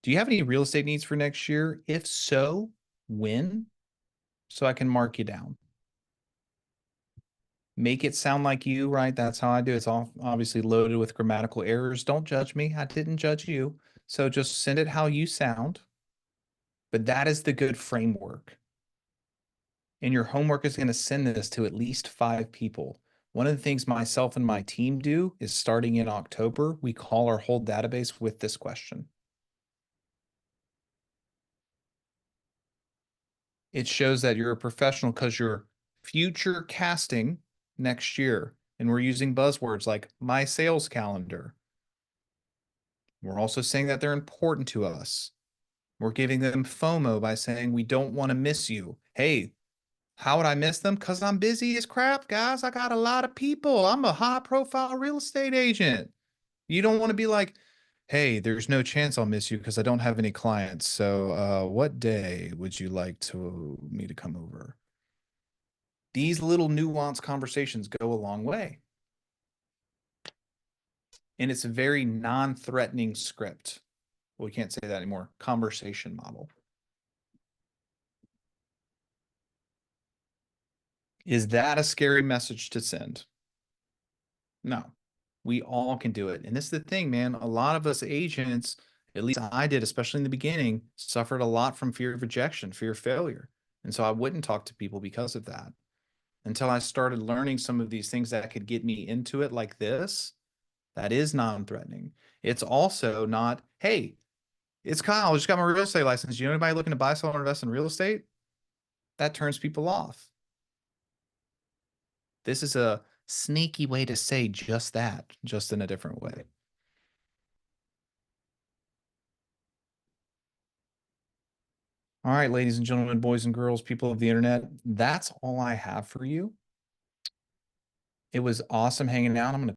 Do you have any real estate needs for next year? If so, when? So I can mark you down. Make it sound like you, right? That's how I do it. It's all obviously loaded with grammatical errors. Don't judge me. I didn't judge you. So just send it how you sound. But that is the good framework. And your homework is going to send this to at least 5 people. One of the things myself and my team do is starting in October, we call our whole database with this question. It shows that you're a professional because you're future casting next year. And we're using buzzwords like my sales calendar. We're also saying that they're important to us. We're giving them FOMO by saying we don't want to miss you. Hey, how would I miss them? Because I'm busy as crap, guys. I got a lot of people. I'm a high profile real estate agent. You don't want to be like, hey, there's no chance I'll miss you because I don't have any clients. So what day would you like me to come over? These little nuanced conversations go a long way. And it's a very non-threatening script. Well, we can't say that anymore. Conversation model. Is that a scary message to send? No, we all can do it. And this is the thing, man. A lot of us agents, at least I did, especially in the beginning, suffered a lot from fear of rejection, fear of failure. And so I wouldn't talk to people because of that until I started learning some of these things that could get me into it like this. That is non-threatening. It's also not, hey, it's Kyle, I just got my real estate license. You know anybody looking to buy, sell, or invest in real estate? That turns people off. This is a sneaky way to say just that, just in a different way. All right, ladies and gentlemen, boys and girls, people of the internet, that's all I have for you. It was awesome hanging out. I'm going to